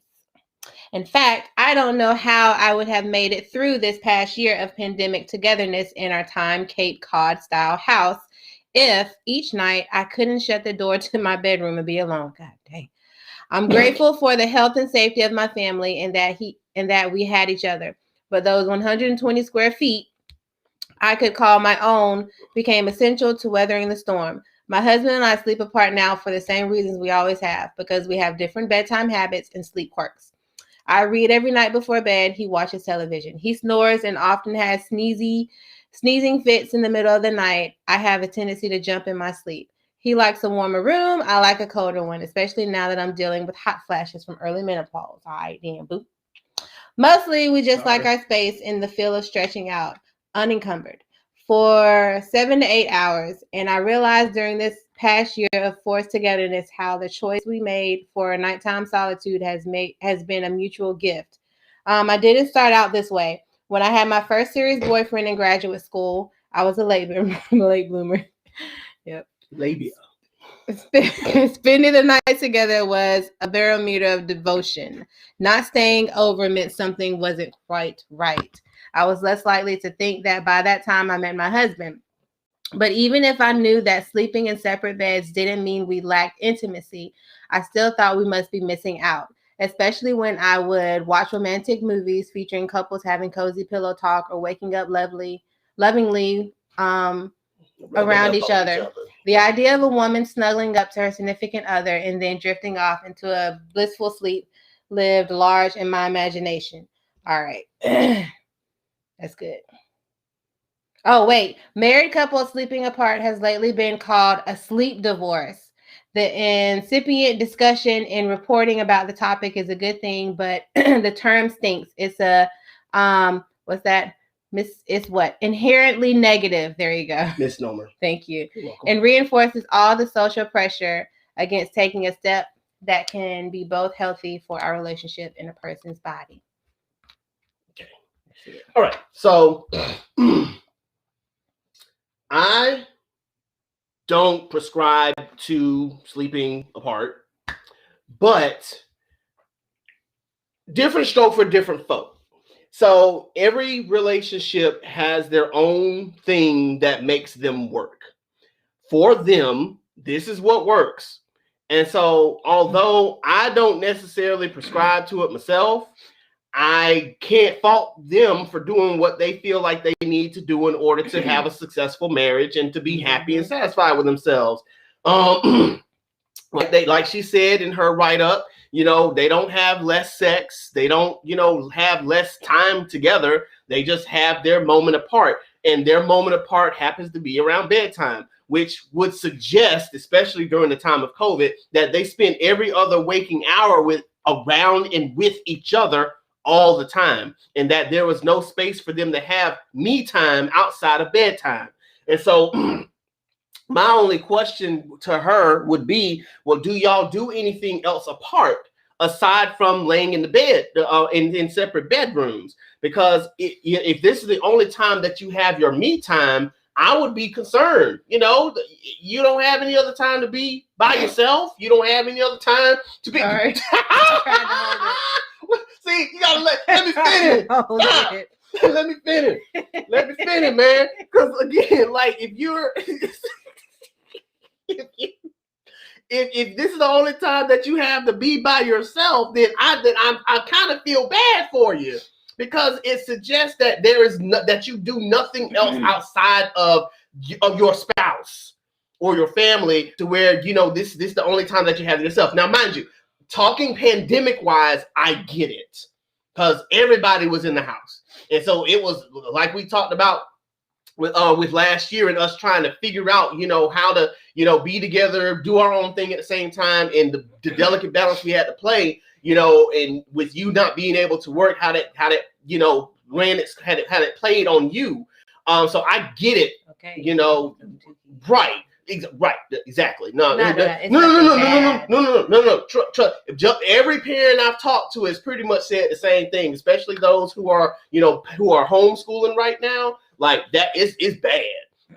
In fact, I don't know how I would have made it through this past year of pandemic togetherness in our time Cape Cod style house if each night I couldn't shut the door to my bedroom and be alone. God dang. I'm grateful for the health and safety of my family and that we had each other. But those 120 square feet I could call my own became essential to weathering the storm. My husband and I sleep apart now for the same reasons we always have, because we have different bedtime habits and sleep quirks. I read every night before bed. He watches television. He snores and often has sneezing fits in the middle of the night. I have a tendency to jump in my sleep. He likes a warmer room. I like a colder one, especially now that I'm dealing with hot flashes from early menopause. All right, damn, boo. Mostly, we just like our space in the feel of stretching out, unencumbered, for 7 to 8 hours. And I realized during this past year of forced togetherness how the choice we made for a nighttime solitude has been a mutual gift. I didn't start out this way. When I had my first serious boyfriend in graduate school, I was a late bloomer. Yep. Labia. Spending the night together was a barometer of devotion. Not staying over meant something wasn't quite right. I was less likely to think that by that time I met my husband. But even if I knew that sleeping in separate beds didn't mean we lacked intimacy, I still thought we must be missing out, especially when I would watch romantic movies featuring couples having cozy pillow talk or waking up lovingly around each other. The idea of a woman snuggling up to her significant other and then drifting off into a blissful sleep lived large in my imagination. All right. That's good. Oh, wait. Married couples sleeping apart has lately been called a sleep divorce. The incipient discussion and reporting about the topic is a good thing, but the term stinks. It's a, what's that? It's what? Inherently negative. There you go. Misnomer. Thank you. You're welcome. And reinforces all the social pressure against taking a step that can be both healthy for our relationship and a person's body. Okay. All right. So I don't prescribe to sleeping apart, but different stroke for different folk. So every relationship has their own thing that makes them work. For them, this is what works. And so although I don't necessarily prescribe to it myself, I can't fault them for doing what they feel like they need to do in order to have a successful marriage and to be happy and satisfied with themselves. Like she said in her write-up, they don't have less sex. They don't, have less time together. They just have their moment apart. And their moment apart happens to be around bedtime, which would suggest, especially during the time of COVID, that they spend every other waking hour around and with each other all the time, and that there was no space for them to have me time outside of bedtime. And so my only question to her would be, well, do y'all do anything else apart aside from laying in the bed in separate bedrooms? Because if this is the only time that you have your me time, I would be concerned. You don't have any other time to be by yourself. You don't have any other time to be. Sorry. See, you gotta let me finish. Let me finish. Let me finish, man. Because again, like if this is the only time that you have to be by yourself, then I kind of feel bad for you, because it suggests that that you do nothing else outside of your spouse or your family, to where this is the only time that you have yourself. Now, mind you, talking pandemic wise, I get it, because everybody was in the house, and so it was like we talked about with last year and us trying to figure out, how to, be together, do our own thing at the same time, and the delicate balance we had to play, and with you not being able to work, how that had it played on you. So I get it. Okay. Right. Right, exactly. No. Every parent I've talked to has pretty much said the same thing, especially those who are homeschooling right now. Like, that is bad.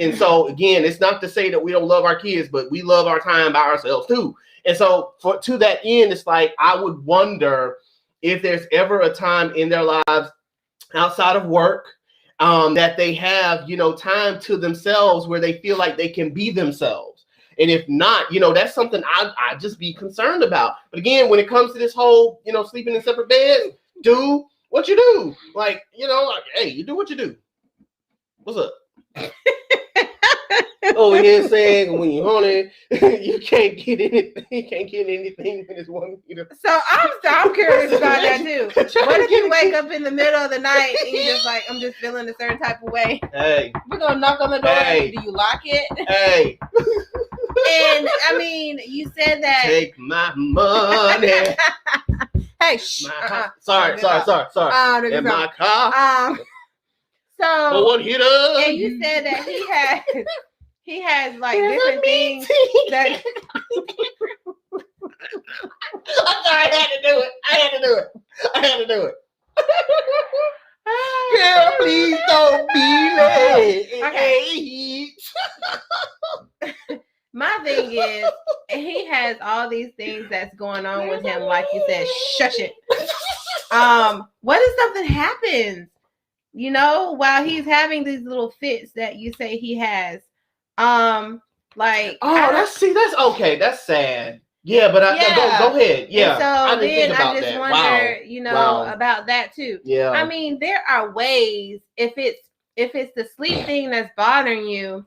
And so again, it's not to say that we don't love our kids, but we love our time by ourselves too. And so to that end, it's like, I would wonder if there's ever a time in their lives outside of work that they have, time to themselves where they feel like they can be themselves. And if not, that's something I just be concerned about. But again, when it comes to this whole, sleeping in separate beds, do what you do. Like, hey, you do what you do. What's up? Over here saying when you're on it, you can't get anything. You can't get anything when it's one meter. So I'm curious about that too. What if you wake up in the middle of the night and you're just like, I'm just feeling a certain type of way? Hey, we're gonna knock on the door. Hey. Do you lock it? Hey. And I mean, you said that. Take my money. Hey, shh. Sorry. In my car. So one hitter. And you said that he has like different things that. I'm sorry, I had to do it. Girl, please don't be late. Okay. My thing is, he has all these things that's going on with him. Like you said, shush it. What if something happens? While he's having these little fits that you say he has, that's okay. That's sad. Yeah, but go ahead. Yeah. And so then I just wonder, about that too. Yeah. I mean, there are ways if it's the sleep thing that's bothering you,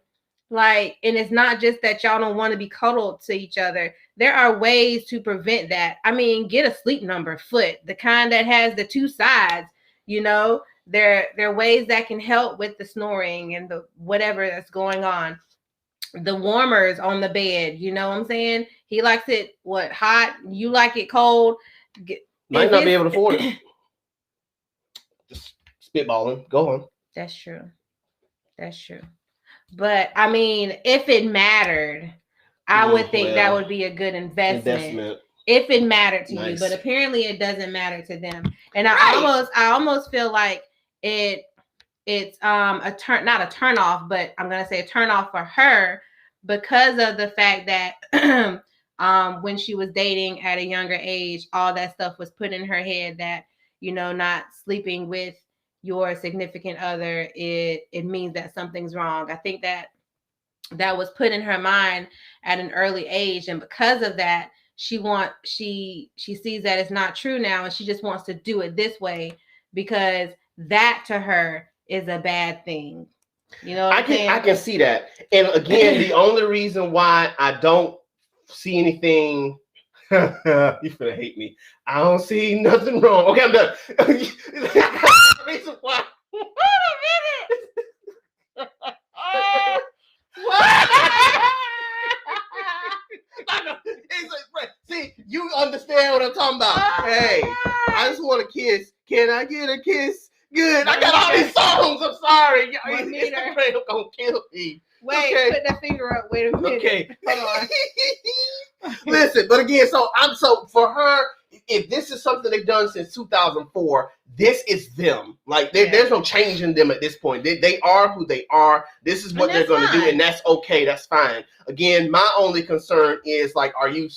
like, and it's not just that y'all don't want to be cuddled to each other. There are ways to prevent that. I mean, get a sleep number foot, the kind that has the two sides, There are ways that can help with the snoring and the whatever that's going on. The warmers on the bed, you know what I'm saying? He likes it hot, you like it cold. Might not be able to afford it. Just spitballing. Go on. That's true. But I mean, if it mattered, I would think that would be a good investment. If it mattered to you, but apparently it doesn't matter to them. And I almost feel like it's not a turn off, but I'm gonna say a turn off for her because of the fact that when she was dating at a younger age, all that stuff was put in her head that not sleeping with your significant other, it means that something's wrong. I think that was put in her mind at an early age, and because of that, she sees that it's not true now, and she just wants to do it this way because that to her is a bad thing. I can see that. And again, the only reason why I don't see anything you're gonna hate me. I don't see nothing wrong. Okay, I'm done. Reason why. Wait a minute. See, you understand what I'm talking about. Hey, I just want a kiss. Can I get a kiss? Good. I got all these songs. I'm sorry. Instagram gonna kill me. Wait, put that finger up. Wait a minute. Okay. Hold on. Listen, but again, so for her, if this is something they've done since 2004, this is them. Like there's no changing them at this point. They are who they are. This is what they're going to do, and that's okay. That's fine. Again, my only concern is like, are you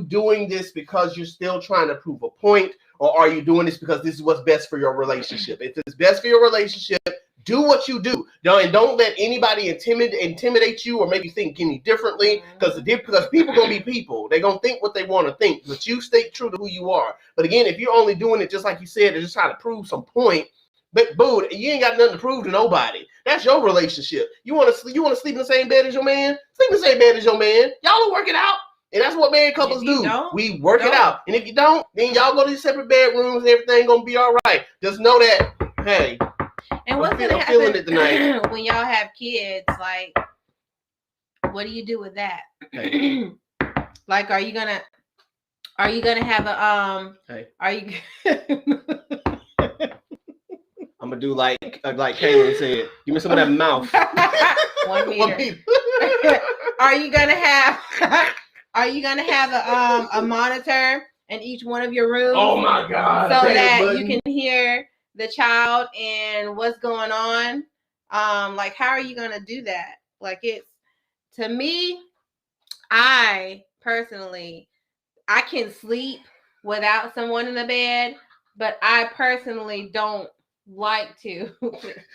doing this because you're still trying to prove a point, or are you doing this because this is what's best for your relationship? If it's best for your relationship, do what you do. And don't let anybody intimidate you or make you think any differently, because people gonna be people. They're gonna think what they want to think, but you stay true to who you are. But again, if you're only doing it just like you said, to just try to prove some point, but boo, you ain't got nothing to prove to nobody. That's your relationship. You want to sleep in the same bed as your man? Sleep in the same bed as your man. Y'all will work it out. And that's what married couples do. We work it out. And if you don't, then y'all go to separate bedrooms and everything gonna be all right. Just know that, hey. And what's going to happen feeling it tonight. When y'all have kids? Like, what do you do with that? Hey. Like, are you gonna have a Hey. Are you? I'm gonna do like Kaylin said. Give me some of that mouth. 1 meter. Are you gonna have? Are you gonna have a monitor in each one of your rooms? Oh my God! So that you can hear the child and what's going on. Like, how are you gonna do that? Like, it's to me, I personally, I can sleep without someone in the bed, but I personally don't like to.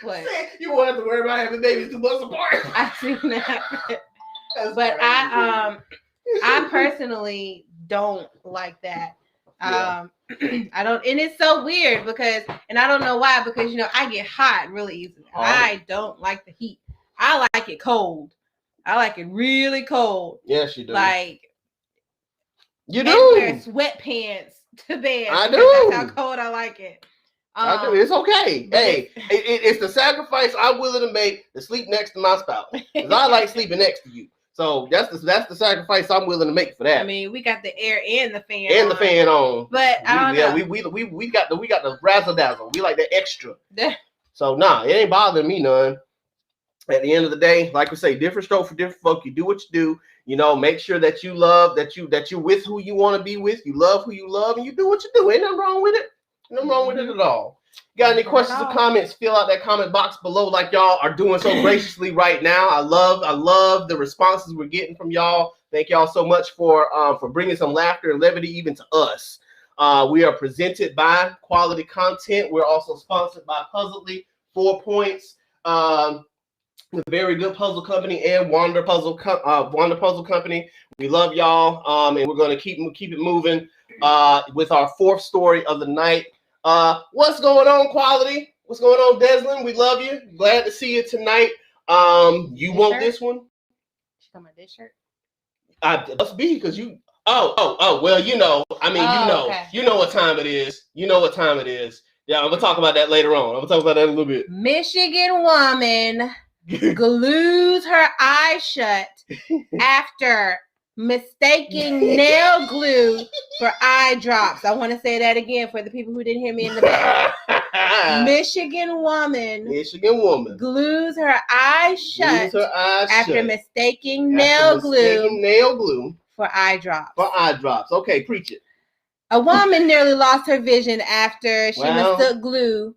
What? You won't have to worry about having babies 2 months apart. I've seen that. But crazy. I personally don't like that. Yeah. I don't, and it's so weird because, and I don't know why, because I get hot really easily. I don't like the heat. I like it cold. I like it really cold. Yes, you do. Like, you do. Wear sweatpants to bed. I do. That's how cold I like it. I do. It's okay. Hey, it's the sacrifice I'm willing to make to sleep next to my spouse. Because I like sleeping next to you. So that's the sacrifice I'm willing to make for that. I mean, we got the air and the fan and on. The fan on. But I don't know. We got the razzle dazzle. We like the extra. So it ain't bothering me none. At the end of the day, like we say, different stroke for different folk. You do what you do. Make sure that you love that you're with who you want to be with. You love who you love, and you do what you do. Ain't nothing wrong with it. Nothing wrong with it at all. Got any questions or comments? Fill out that comment box below, like y'all are doing so graciously right now. I love the responses we're getting from y'all. Thank y'all so much for bringing some laughter and levity even to us. We are presented by Quality Content. We're also sponsored by Puzzledly, 4 Points. The very good puzzle company and Wander Puzzle Company. We love y'all, and we're going to keep it moving with our 4th story of the night. What's going on, Quality? What's going on, Deslin? We love you. Glad to see you tonight. You want this one? She's talking about this shirt. It must be because you. Oh. Well, okay. You know what time it is. You know what time it is. Yeah, I'm gonna talk about that later on. I'm gonna talk about that in a little bit. Michigan woman glues her eye shut after mistaking nail glue for eye drops. I want to say that again for the people who didn't hear me in the back. Michigan woman glues her eye shut after mistaking nail glue for eye drops. Okay, preach it. A woman nearly lost her vision after she mistook glue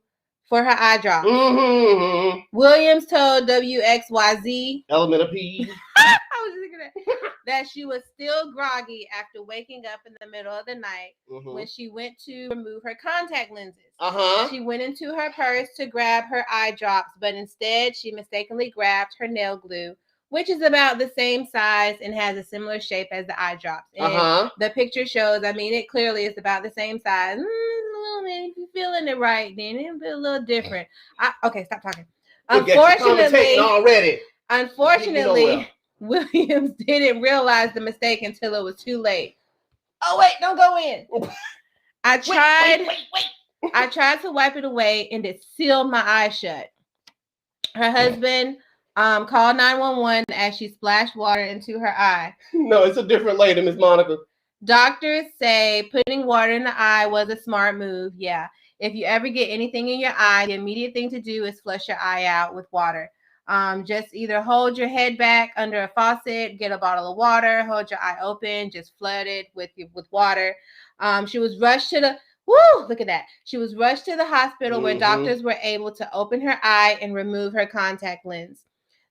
for her eye drops. Mm-hmm. Williams told WXYZ Element of P. I was just thinking that she was still groggy after waking up in the middle of the night when she went to remove her contact lenses. She went into her purse to grab her eye drops, but instead she mistakenly grabbed her nail glue, which is about the same size and has a similar shape as the eye drops. And the picture shows, it clearly is about the same size. If you're feeling it right, then it'll be a little different. Okay, stop talking. Unfortunately, Williams didn't realize the mistake until it was too late. Oh, wait, don't go in. I tried to wipe it away and it sealed my eye shut. Her husband called 911 as she splashed water into her eye. No, it's a different lady, Miss Monica. Doctors say putting water in the eye was a smart move. Yeah. If you ever get anything in your eye, the immediate thing to do is flush your eye out with water. Just either hold your head back under a faucet, get a bottle of water, hold your eye open, just flood it with water. She was rushed to the look at that. She was rushed to the hospital where doctors were able to open her eye and remove her contact lens.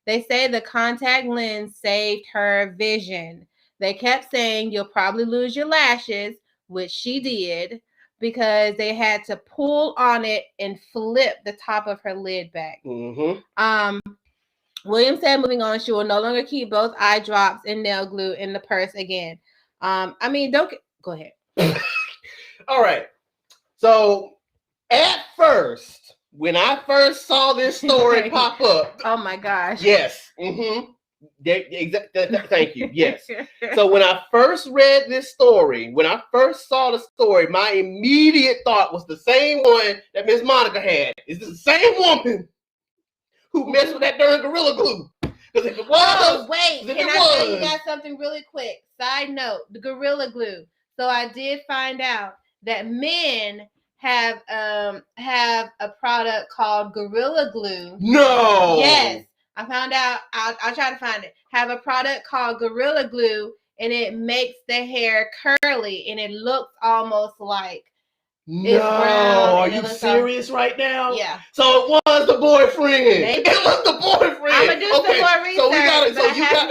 They say the contact lens saved her vision. They kept saying you'll probably lose your lashes, which she did, because they had to pull on it and flip the top of her lid back. Williams said, moving on, she will no longer keep both eye drops and nail glue in the purse again. Go ahead. All right. So at first, when I first saw this story pop up. Oh my gosh. Yes. Thank you. Yes. So when I first read this story, when I first saw the story, my immediate thought was the same one that Miss Monica had. Is this the same woman who messed with that darn Gorilla Glue. Because if it was, wait, can I tell you guys something really quick? Side note, the Gorilla Glue. So I did find out that men have a product called Gorilla Glue. No. Yes, I found out. I'll try to find it. Have a product called Gorilla Glue, and it makes the hair curly, and it looks almost like no. Are you serious right now? Yeah. So it was the boyfriend. Maybe. It was the boyfriend. I'm gonna do some more research. So we got it. So you got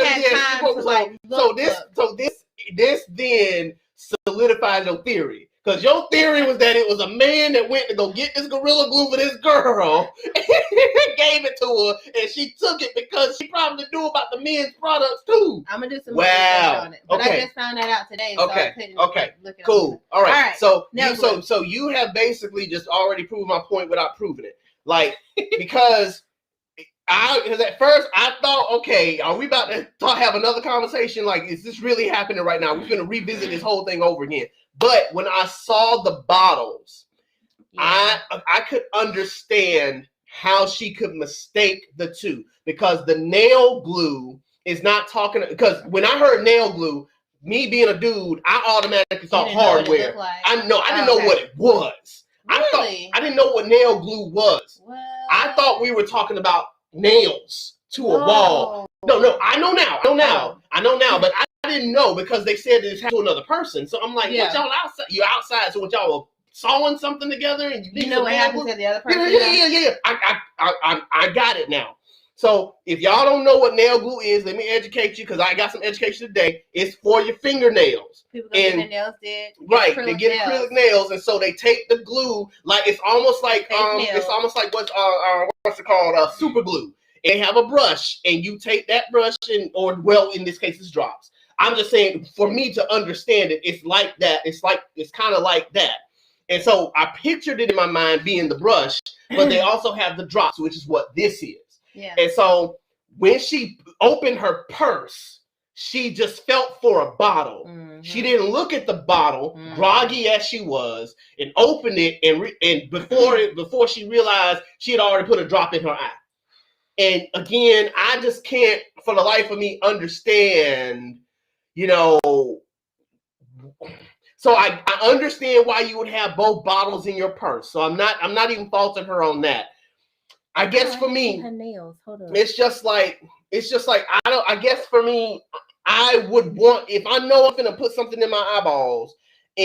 to. This then solidifies your theory. Because your theory was that it was a man that went to go get this Gorilla Glue for this girl and gave it to her, and she took it because she probably knew about the men's products too. I'm gonna do some more research on it, but I just found that out today, so I couldn't look it cool. up. All right. So you have basically just already proved my point without proving it, like because at first I thought, okay, are we about to have another conversation? Like, is this really happening right now? We're gonna revisit this whole thing over again. But when I saw the bottles, I could understand how she could mistake the two, because the nail glue is not talking. Because when I heard nail glue, me being a dude, I automatically thought hardware. I didn't know what it was. Really? I didn't know what nail glue was. Well, I thought we were talking about nails to a wall. No, I know now, but I didn't know because they said it happened to another person. So I'm like, what y'all outside? You're outside, so what y'all were sawing something together? And you know what happened to the other person? Yeah. I got it now. So if y'all don't know what nail glue is, let me educate you, because I got some education today. It's for your fingernails. People get their nails did. Right, they get acrylic nails, and so they take the glue, like it's almost like what's it called? Super glue. And they have a brush, and you take that brush in this case it's drops. I'm just saying, for me to understand it, it's like that. It's kind of like that. And so I pictured it in my mind being the brush, but they also have the drops, which is what this is. Yeah. And so when she opened her purse, she just felt for a bottle. Mm-hmm. She didn't look at the bottle, groggy as she was, and opened it, and before she realized she had already put a drop in her eye. And again, I just can't, for the life of me, understand. So I understand why you would have both bottles in your purse. So I'm not even faulting her on that. I guess for me, her nails. Hold on. It's just like I guess for me, I would want, if I know I'm gonna put something in my eyeballs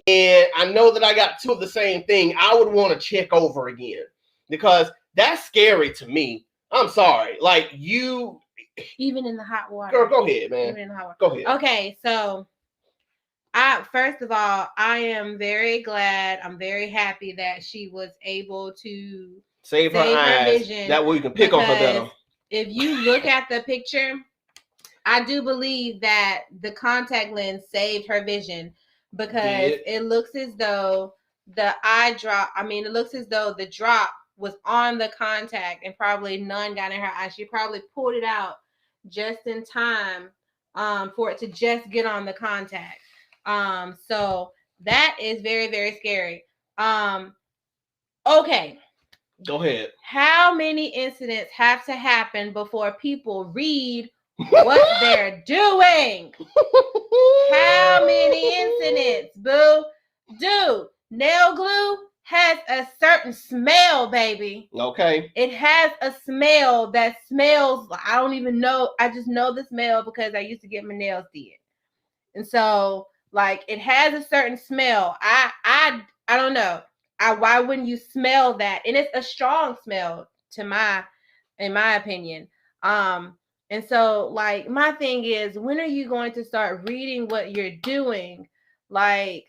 and I know that I got two of the same thing, I would want to check over again, because that's scary to me. I'm sorry, like you. Even in the hot water. Girl, go ahead, man. Even in the hot water. Go ahead. Okay, so first of all, I am very glad. I'm very happy that she was able to save her eyes. Vision. That way you can pick on her better. If you look at the picture, I do believe that the contact lens saved her vision, because it looks as though it looks as though the drop was on the contact and probably none got in her eye. She probably pulled it out just in time for it to just get on the contact. So that is very, very scary. Okay. Go ahead. How many incidents have to happen before people read what they're doing? How many incidents, boo? Dude, nail glue has a certain smell, baby. Okay. It has a smell that smells, I don't even know. I just know the smell because I used to get my nails did. And so, like, it has a certain smell. I don't know. Why wouldn't you smell that? And it's a strong smell in my opinion. And so, like, my thing is, when are you going to start reading what you're doing? Like,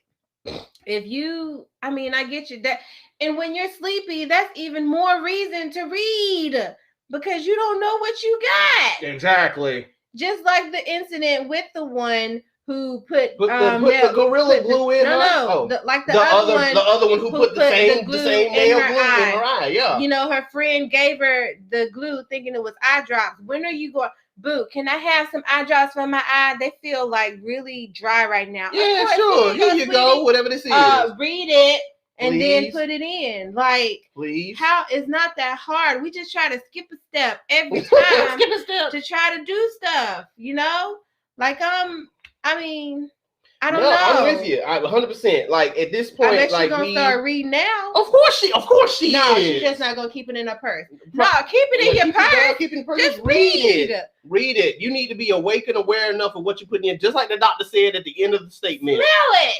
I get you that. And when you're sleepy, that's even more reason to read, because you don't know what you got. Exactly. Just like the incident with the one who put the Gorilla Glue in her. The other one who put the same nail glue in her eye. Yeah. Her friend gave her the glue thinking it was eye drops. When are you going? Boo, can I have some eye drops for my eye? They feel like really dry right now. Yeah, sure. Here you go. Whatever this is. Read it and then put it in. Like, please. How it's not that hard. We just try to skip a step every time to try to do stuff, you know? Like, I mean, I don't know. I'm with you. 100%. Like at this point, I bet like she's gonna start reading now. Of course she is. No, she's just not gonna keep it in her purse. No, keep it in your purse. Keep it in purse. Just read it. Read it. You need to be awake and aware enough of what you're putting in. Just like the doctor said at the end of the statement.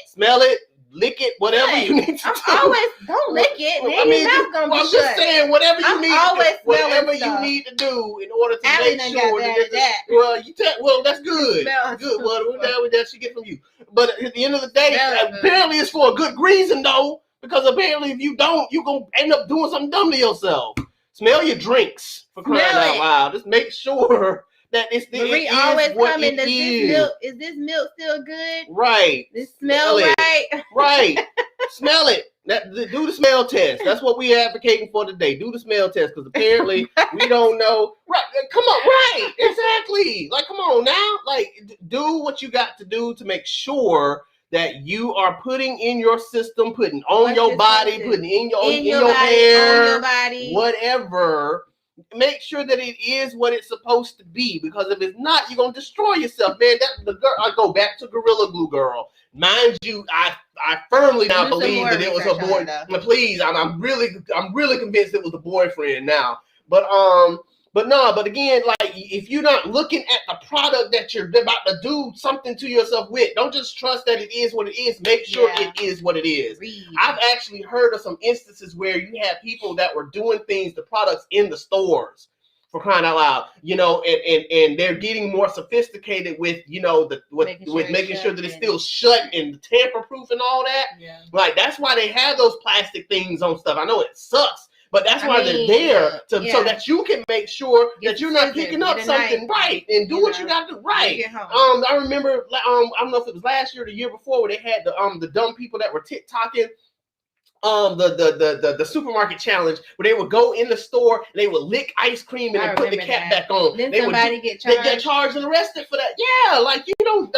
Smell it. Lick it, whatever you need to do. Don't lick it. I'm just saying, whatever you need to do in order to make sure that that's good. Good, what that she get from you. But at the end of the day, apparently it's for a good reason though, because apparently if you don't, you're gonna end up doing something dumb to yourself. Smell your drinks for crying out loud. Just make sure that it's the Marie always coming. Is this milk still good? Right. This smell right? Right. Smell it. Do the smell test. That's what we're advocating for today. Do the smell test because apparently we don't know. Right. Come on. Right. Exactly. Like, come on now. Like, do what you got to do to make sure that you are putting in your system, putting on your body, putting in your hair, on your body, whatever. Make sure that it is what it's supposed to be, because if it's not, you're gonna destroy yourself, man. I go back to Gorilla Glue Girl. Mind you, I firmly now believe that it was a boy. Please, I'm really convinced it was the boyfriend now. But again, like if you're not looking at the product that you're about to do something to yourself with, don't just trust that it is what it is. Make sure it is what it is. I've actually heard of some instances where you had people that were doing things, the products in the stores, for crying out loud, you know, and they're getting more sophisticated with, you know, making sure that it's still shut and tamper proof and all that. Yeah. Like that's why they have those plastic things on stuff. I know it sucks. But that's why they're there so that you can make sure that you're not picking up something right and do what you got to do right. I remember, I don't know if it was last year or the year before, where they had the dumb people that were TikToking the supermarket challenge, where they would go in the store and they would lick ice cream and then put the cap back on. Then somebody get charged. They get charged and arrested for that. Yeah, like you don't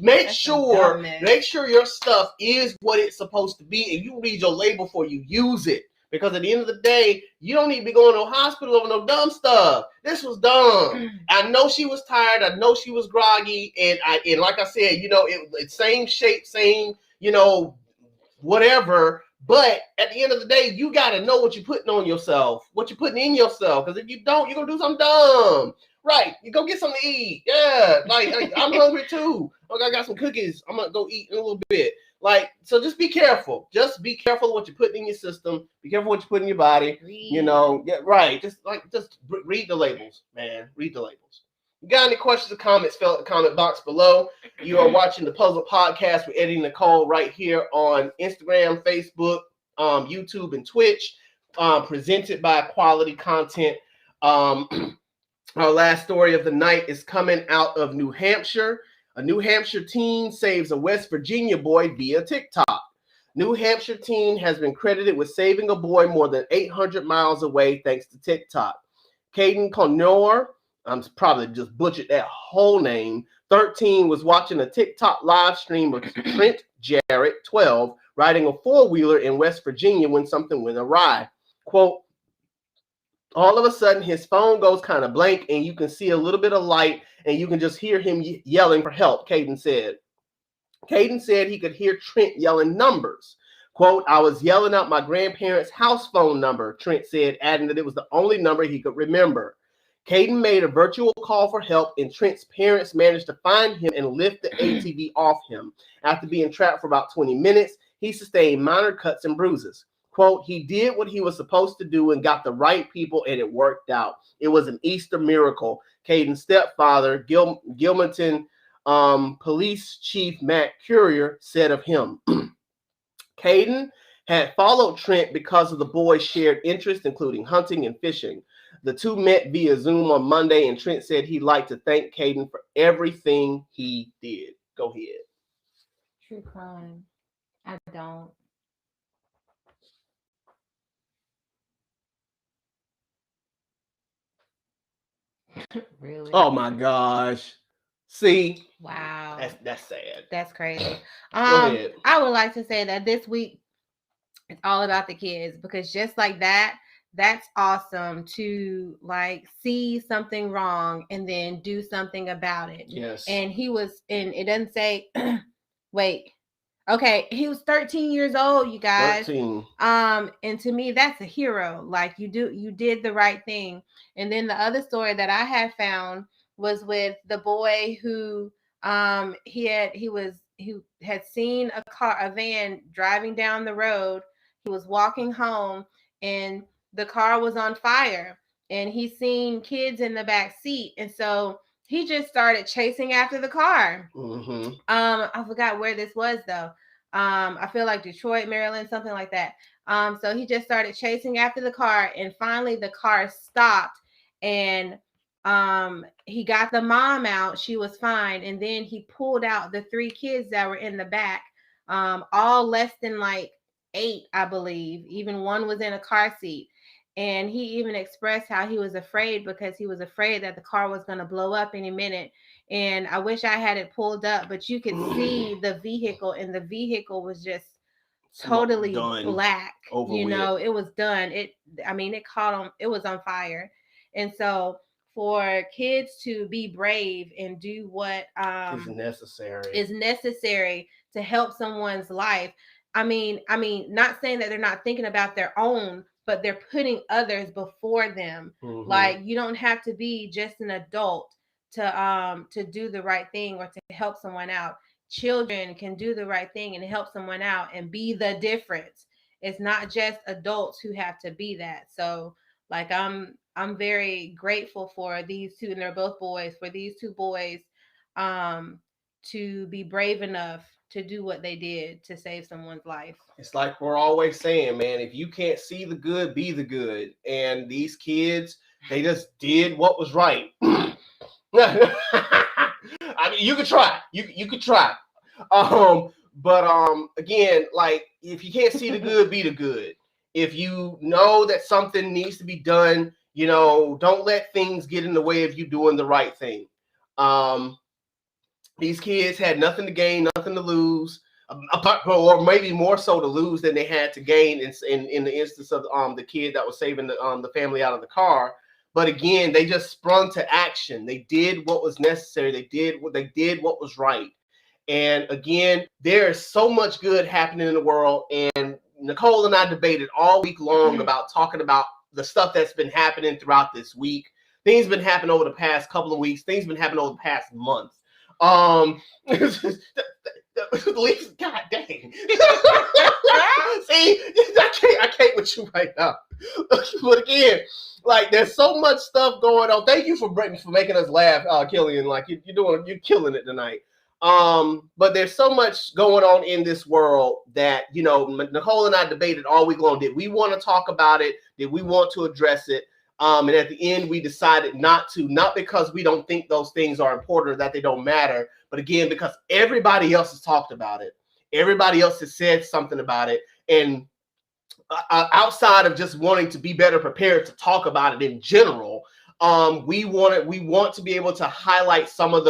make sure your stuff is what it's supposed to be, and you read your label before you use it. Because at the end of the day, you don't need to be going to a hospital over no dumb stuff. This was dumb. I know she was tired. I know she was groggy. And like I said, you know, it's same shape, same, you know, whatever. But at the end of the day, you got to know what you're putting on yourself, what you're putting in yourself. Because if you don't, you're going to do something dumb. Right. You go get something to eat. Yeah. Like I'm hungry too. Okay, I got some cookies. I'm going to go eat in a little bit. Like, so just be careful. Just be careful of what you're putting in your system. Be careful what you put in your body. You know, right. Just read the labels, man. Read the labels. You got any questions or comments, fill out the comment box below. You are watching the Puzzle Podcast with Eddie and Nicole right here on Instagram, Facebook, YouTube, and Twitch. Presented by Quality Content. Our last story of the night is coming out of New Hampshire. A New Hampshire teen saves a West Virginia boy via TikTok. New Hampshire teen has been credited with saving a boy more than 800 miles away thanks to TikTok. Caden Connor, I'm probably just butchered that whole name, 13, was watching a TikTok live stream of Trent Jarrett, 12, riding a four-wheeler in West Virginia when something went awry. Quote, all of a sudden, his phone goes kind of blank and you can see a little bit of light and you can just hear him yelling for help, Caden said. Caden said he could hear Trent yelling numbers. Quote, I was yelling out my grandparents' house phone number, Trent said, adding that it was the only number he could remember. Caden made a virtual call for help and Trent's parents managed to find him and lift the ATV off him. After being trapped for about 20 minutes, he sustained minor cuts and bruises. Quote, he did what he was supposed to do and got the right people and it worked out. It was an Easter miracle. Caden's stepfather, Gilmanton Police Chief Matt Currier, said of him. Caden had followed Trent because of the boys' shared interests, including hunting and fishing. The two met via Zoom on Monday, and Trent said he'd like to thank Caden for everything he did. Go ahead. True crime. I don't. Really? Oh my gosh. See? Wow. That's sad. That's crazy. Go ahead. I would like to say that this week It's all about the kids, because just like that, that's awesome to like see something wrong and then do something about it. Yes. And it doesn't say, wait, okay, he was 13 years old, you guys. 13. And to me, that's a hero. Like you did the right thing. And then the other story that I had found was with the boy who he had seen a van driving down the road. He was walking home and the car was on fire, and he seen kids in the back seat, and so he just started chasing after the car. Mm-hmm. I forgot where this was though. I feel like Detroit, Maryland, something like that. So he just started chasing after the car, and finally the car stopped, and he got the mom out. She was fine, and then he pulled out the 3 kids that were in the back, all less than like 8, I believe. Even one was in a car seat. And he even expressed how he was afraid, because he was afraid that the car was going to blow up any minute. And I wish I had it pulled up, but you could see the vehicle, and the vehicle was just totally black. It was done. It caught on, it was on fire. And so for kids to be brave and do what is necessary to help someone's life. I mean, not saying that they're not thinking about their own, but they're putting others before them. Mm-hmm. Like, you don't have to be just an adult to do the right thing or to help someone out. Children can do the right thing and help someone out and be the difference. It's not just adults who have to be that. So like I'm very grateful for these two, and they're both boys, for these 2 boys to be brave enough to do what they did to save someone's life. It's like we're always saying, man, if you can't see the good, be the good. And these kids, they just did what was right. I mean, you could try. You could try. But again, like, if you can't see the good, be the good. If you know that something needs to be done, don't let things get in the way of you doing the right thing. These kids had nothing to gain, nothing to lose, or maybe more so to lose than they had to gain in the instance of the kid that was saving the family out of the car. But again, they just sprung to action. They did what was necessary. They did what was right. And again, there is so much good happening in the world. And Nicole and I debated all week long about talking about the stuff that's been happening throughout this week. Things been happening over the past couple of weeks. Things been happening over the past month. God dang. See, I can't with you right now. But again, like, there's so much stuff going on. Thank you for making us laugh, Killian. Like, you're killing it tonight. But there's so much going on in this world that, Nicole and I debated all week long. Did we want to talk about it? Did we want to address it? And at the end, we decided not to, not because we don't think those things are important or that they don't matter, but again, because everybody else has talked about it. Everybody else has said something about it. And outside of just wanting to be better prepared to talk about it in general, we want to be able to highlight some of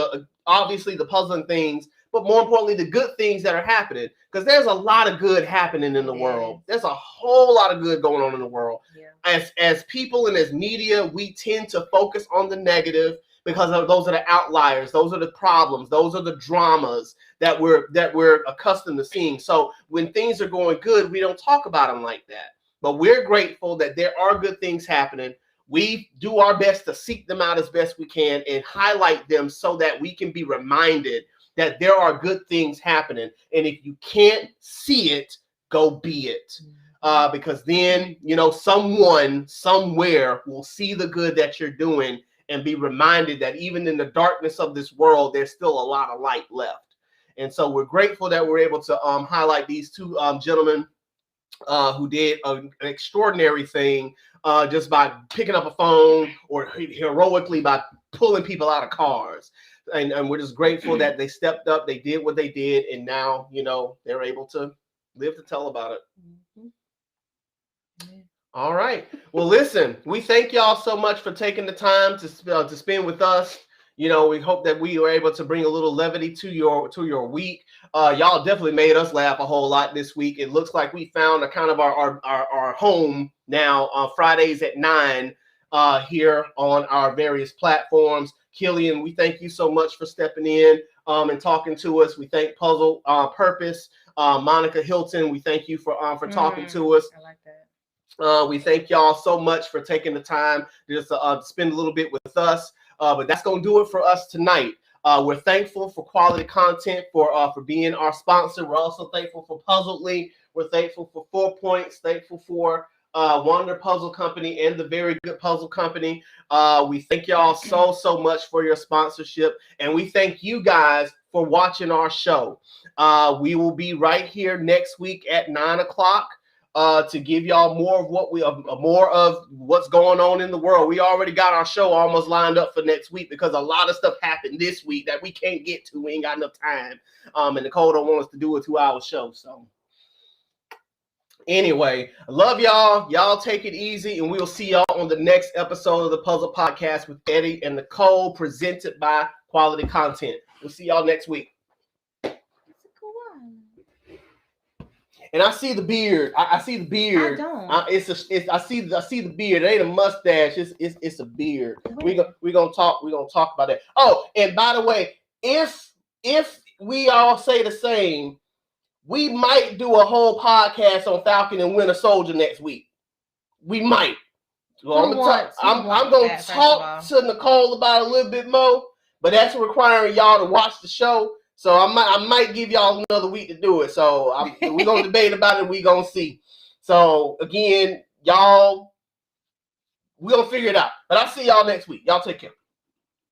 obviously the puzzling things, but more importantly, the good things that are happening, because there's a lot of good happening in the world. There's a whole lot of good going on in the world. Yeah. As people and as media, we tend to focus on the negative because those are the outliers. Those are the problems. Those are the dramas that we're accustomed to seeing. So when things are going good, we don't talk about them like that. But we're grateful that there are good things happening. We do our best to seek them out as best we can and highlight them so that we can be reminded that there are good things happening. And if you can't see it, go be it. Because then, someone somewhere will see the good that you're doing and be reminded that even in the darkness of this world, there's still a lot of light left. And so we're grateful that we're able to highlight these 2 gentlemen who did an extraordinary thing just by picking up a phone, or heroically by pulling people out of cars. And we're just grateful that they stepped up, they did what they did, and now, they're able to live to tell about it. Mm-hmm. Yeah. All right. Well, listen, we thank y'all so much for taking the time to spend with us. You know, we hope that we were able to bring a little levity to your week. Y'all definitely made us laugh a whole lot this week. It looks like we found a kind of our home now on Fridays at 9 here on our various platforms. Killian, we thank you so much for stepping in and talking to us. We thank Puzzle Purpose. Monica Hilton, we thank you for talking to us. I like that. We thank y'all so much for taking the time to just spend a little bit with us. But that's going to do it for us tonight. We're thankful for quality content, for being our sponsor. We're also thankful for Puzzledly. We're thankful for 4 Points. Thankful for Wonder Puzzle Company and the Very Good Puzzle Company. We thank y'all so much for your sponsorship. And we thank you guys for watching our show. We will be right here next week at 9 o'clock. To give y'all more of what's going on in the world. We already got our show almost lined up for next week because a lot of stuff happened this week that we can't get to. We ain't got enough time. And Nicole don't want us to do a 2-hour show. So anyway, I love y'all. Y'all take it easy, and we'll see y'all on the next episode of the Puzzle Podcast with Eddie and Nicole, presented by Quality Content. We'll see y'all next week. And I see the beard. I see the beard. I don't. I see the beard. It ain't a mustache. It's a beard. We gonna talk about that. Oh, and by the way, if we all say the same, we might do a whole podcast on Falcon and Winter Soldier next week. We might. Well, I'm gonna talk to Nicole about it a little bit more, but that's requiring y'all to watch the show. So I might give y'all another week to do it. So we're going to debate about it. We're going to see. So, again, y'all, we're going to figure it out. But I'll see y'all next week. Y'all take care.